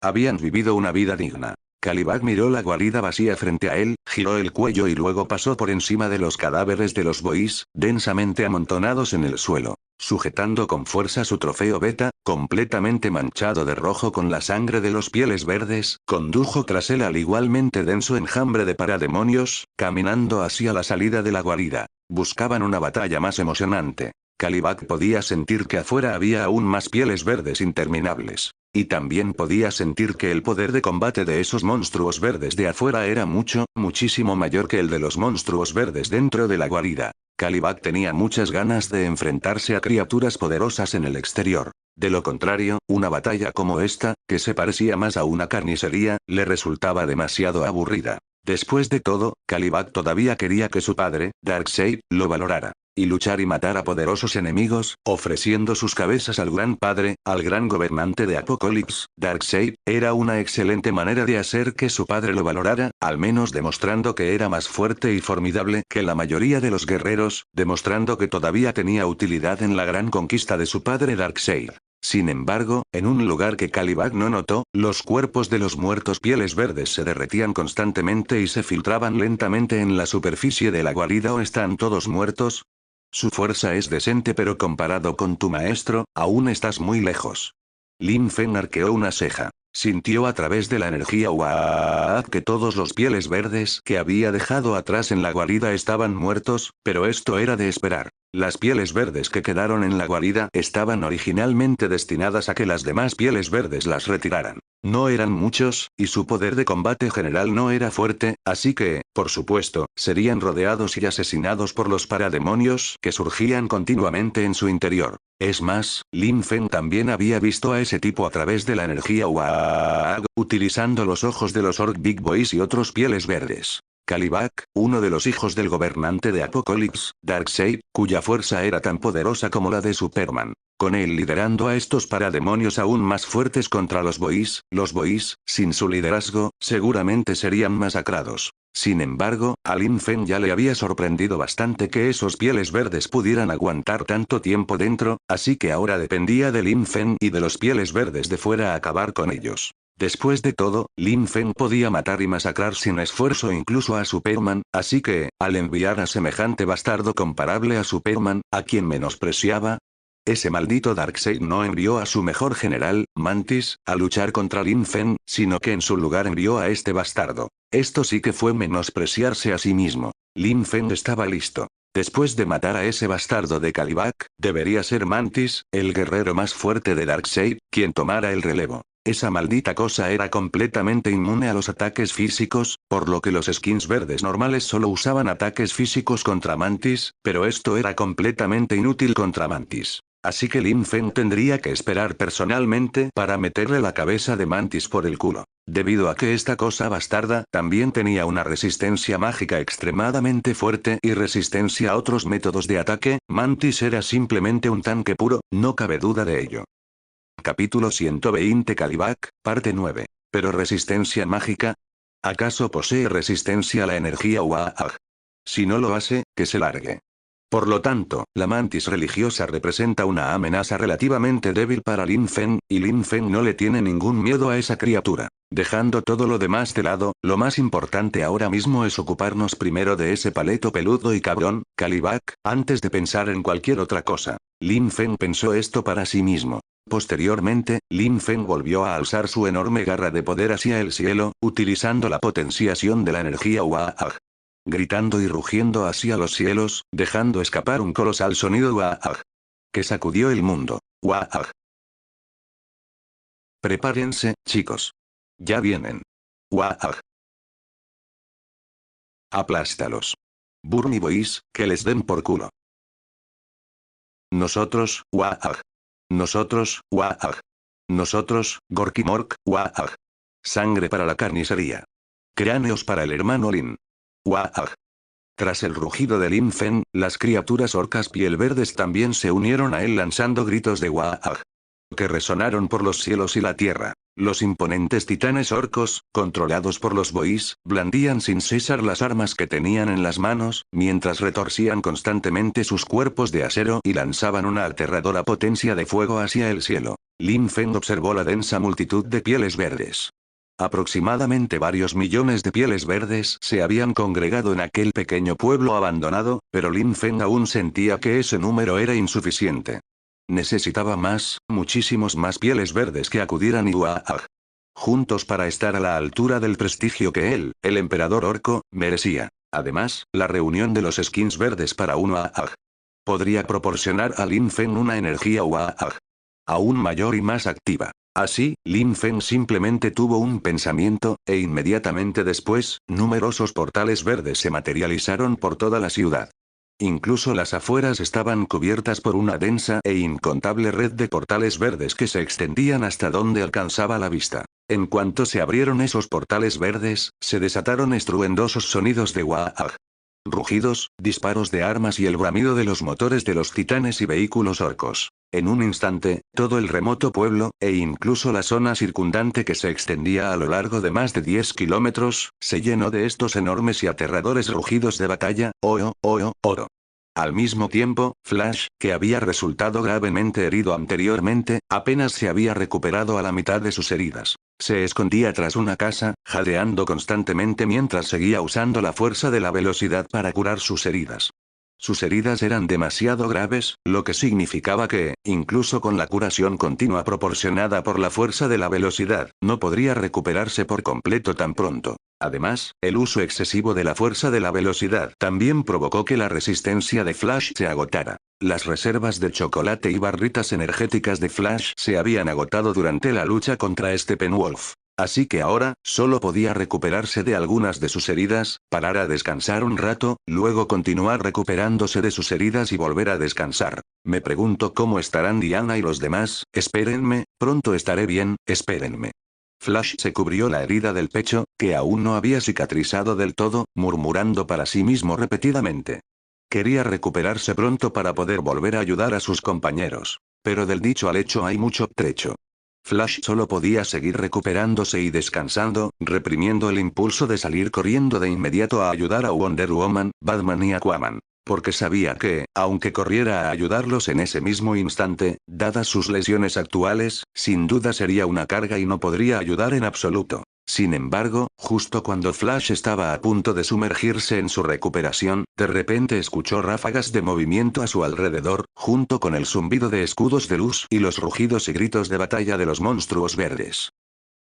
Habían vivido una vida digna. Kalibak miró la guarida vacía frente a él, giró el cuello y luego pasó por encima de los cadáveres de los bois, densamente amontonados en el suelo. Sujetando con fuerza su trofeo beta, completamente manchado de rojo con la sangre de los pieles verdes, condujo tras él al igualmente denso enjambre de parademonios, caminando hacia la salida de la guarida. Buscaban una batalla más emocionante. Kalibak podía sentir que afuera había aún más pieles verdes interminables. Y también podía sentir que el poder de combate de esos monstruos verdes de afuera era muchísimo mayor que el de los monstruos verdes dentro de la guarida. Kalibak tenía muchas ganas de enfrentarse a criaturas poderosas en el exterior. De lo contrario, una batalla como esta, que se parecía más a una carnicería, le resultaba demasiado aburrida. Después de todo, Kalibak todavía quería que su padre, Darkseid, lo valorara. Y luchar y matar a poderosos enemigos, ofreciendo sus cabezas al gran padre, al gran gobernante de Apocalypse, Darkseid, era una excelente manera de hacer que su padre lo valorara, al menos demostrando que era más fuerte y formidable que la mayoría de los guerreros, demostrando que todavía tenía utilidad en la gran conquista de su padre Darkseid. Sin embargo, en un lugar que Kalibak no notó, los cuerpos de los muertos pieles verdes se derretían constantemente y se filtraban lentamente en la superficie de la guarida. ¿O están todos muertos? Su fuerza es decente, pero comparado con tu maestro, aún estás muy lejos. Lin Feng arqueó una ceja. Sintió a través de la energía que todos los pieles verdes que había dejado atrás en la guarida estaban muertos, pero esto era de esperar. Las pieles verdes que quedaron en la guarida estaban originalmente destinadas a que las demás pieles verdes las retiraran. No eran muchos, y su poder de combate general no era fuerte, así que, por supuesto, serían rodeados y asesinados por los parademonios que surgían continuamente en su interior. Es más, Lin Feng también había visto a ese tipo a través de la energía utilizando los ojos de los Orc Big Boys y otros pieles verdes. Kalibak, uno de los hijos del gobernante de Apocalypse, Darkseid, cuya fuerza era tan poderosa como la de Superman. Con él liderando a estos parademonios aún más fuertes contra los Boys, sin su liderazgo, seguramente serían masacrados. Sin embargo, a Lin Feng ya le había sorprendido bastante que esos pieles verdes pudieran aguantar tanto tiempo dentro, así que ahora dependía de Lin Feng y de los pieles verdes de fuera acabar con ellos. Después de todo, Lin Feng podía matar y masacrar sin esfuerzo incluso a Superman, así que, al enviar a semejante bastardo comparable a Superman, a quien menospreciaba, ese maldito Darkseid no envió a su mejor general, Mantis, a luchar contra Lin Feng, sino que en su lugar envió a este bastardo. Esto sí que fue menospreciarse a sí mismo. Lin Feng estaba listo. Después de matar a ese bastardo de Kalibak, debería ser Mantis, el guerrero más fuerte de Darkseid, quien tomara el relevo. Esa maldita cosa era completamente inmune a los ataques físicos, por lo que los skins verdes normales solo usaban ataques físicos contra Mantis, pero esto era completamente inútil contra Mantis. Así que Lin Feng tendría que esperar personalmente para meterle la cabeza de Mantis por el culo. Debido a que esta cosa bastarda también tenía una resistencia mágica extremadamente fuerte y resistencia a otros métodos de ataque, Mantis era simplemente un tanque puro, no cabe duda de ello. Capítulo 120 Kalibak, parte 9. ¿Pero resistencia mágica? ¿Acaso posee resistencia a la energía Uaag? Si no lo hace, que se largue. Por lo tanto, la mantis religiosa representa una amenaza relativamente débil para Lin Feng, y Lin Feng no le tiene ningún miedo a esa criatura. Dejando todo lo demás de lado, lo más importante ahora mismo es ocuparnos primero de ese paleto peludo y cabrón, Kalibak, antes de pensar en cualquier otra cosa. Lin Feng pensó esto para sí mismo. Posteriormente, Lin Feng volvió a alzar su enorme garra de poder hacia el cielo, utilizando la potenciación de la energía Uaag. Gritando y rugiendo hacia los cielos, dejando escapar un colosal sonido Uaag, que sacudió el mundo. Uaag. Prepárense, chicos. Ya vienen. Uaag. Aplástalos. Burny Boys, que les den por culo. Nosotros, Uaag. Nosotros, Uaag. Nosotros, Gorkimork, Uaag. Sangre para la carnicería. Cráneos para el hermano Lin. Uaag. Tras el rugido de Lin Feng, las criaturas orcas piel verdes también se unieron a él lanzando gritos de Uaag, que resonaron por los cielos y la tierra. Los imponentes titanes orcos, controlados por los bois, blandían sin cesar las armas que tenían en las manos, mientras retorcían constantemente sus cuerpos de acero y lanzaban una aterradora potencia de fuego hacia el cielo. Lin Feng observó la densa multitud de pieles verdes. Aproximadamente varios millones de pieles verdes se habían congregado en aquel pequeño pueblo abandonado, pero Lin Feng aún sentía que ese número era insuficiente. Necesitaba más, muchísimos más pieles verdes que acudieran Uaag juntos para estar a la altura del prestigio que él, el emperador orco, merecía. Además, la reunión de los skins verdes para un Uaag podría proporcionar a Lin Feng una energía Uaag aún mayor y más activa. Así, Lin Feng simplemente tuvo un pensamiento, e inmediatamente después, numerosos portales verdes se materializaron por toda la ciudad. Incluso las afueras estaban cubiertas por una densa e incontable red de portales verdes que se extendían hasta donde alcanzaba la vista. En cuanto se abrieron esos portales verdes, se desataron estruendosos sonidos de Uaag. Rugidos, disparos de armas y el bramido de los motores de los titanes y vehículos orcos. En un instante, todo el remoto pueblo, e incluso la zona circundante que se extendía a lo largo de más de 10 kilómetros, se llenó de estos enormes y aterradores rugidos de batalla, oro. Al mismo tiempo, Flash, que había resultado gravemente herido anteriormente, apenas se había recuperado a la mitad de sus heridas. Se escondía tras una casa, jadeando constantemente mientras seguía usando la fuerza de la velocidad para curar sus heridas. Sus heridas eran demasiado graves, lo que significaba que, incluso con la curación continua proporcionada por la fuerza de la velocidad, no podría recuperarse por completo tan pronto. Además, el uso excesivo de la fuerza de la velocidad también provocó que la resistencia de Flash se agotara. Las reservas de chocolate y barritas energéticas de Flash se habían agotado durante la lucha contra Steppenwolf. Así que ahora, solo podía recuperarse de algunas de sus heridas, parar a descansar un rato, luego continuar recuperándose de sus heridas y volver a descansar. Me pregunto cómo estarán Diana y los demás. Espérenme, pronto estaré bien, espérenme. Flash se cubrió la herida del pecho, que aún no había cicatrizado del todo, murmurando para sí mismo repetidamente. Quería recuperarse pronto para poder volver a ayudar a sus compañeros. Pero del dicho al hecho hay mucho trecho. Flash solo podía seguir recuperándose y descansando, reprimiendo el impulso de salir corriendo de inmediato a ayudar a Wonder Woman, Batman y Aquaman. Porque sabía que, aunque corriera a ayudarlos en ese mismo instante, dadas sus lesiones actuales, sin duda sería una carga y no podría ayudar en absoluto. Sin embargo, justo cuando Flash estaba a punto de sumergirse en su recuperación, de repente escuchó ráfagas de movimiento a su alrededor, junto con el zumbido de escudos de luz y los rugidos y gritos de batalla de los monstruos verdes.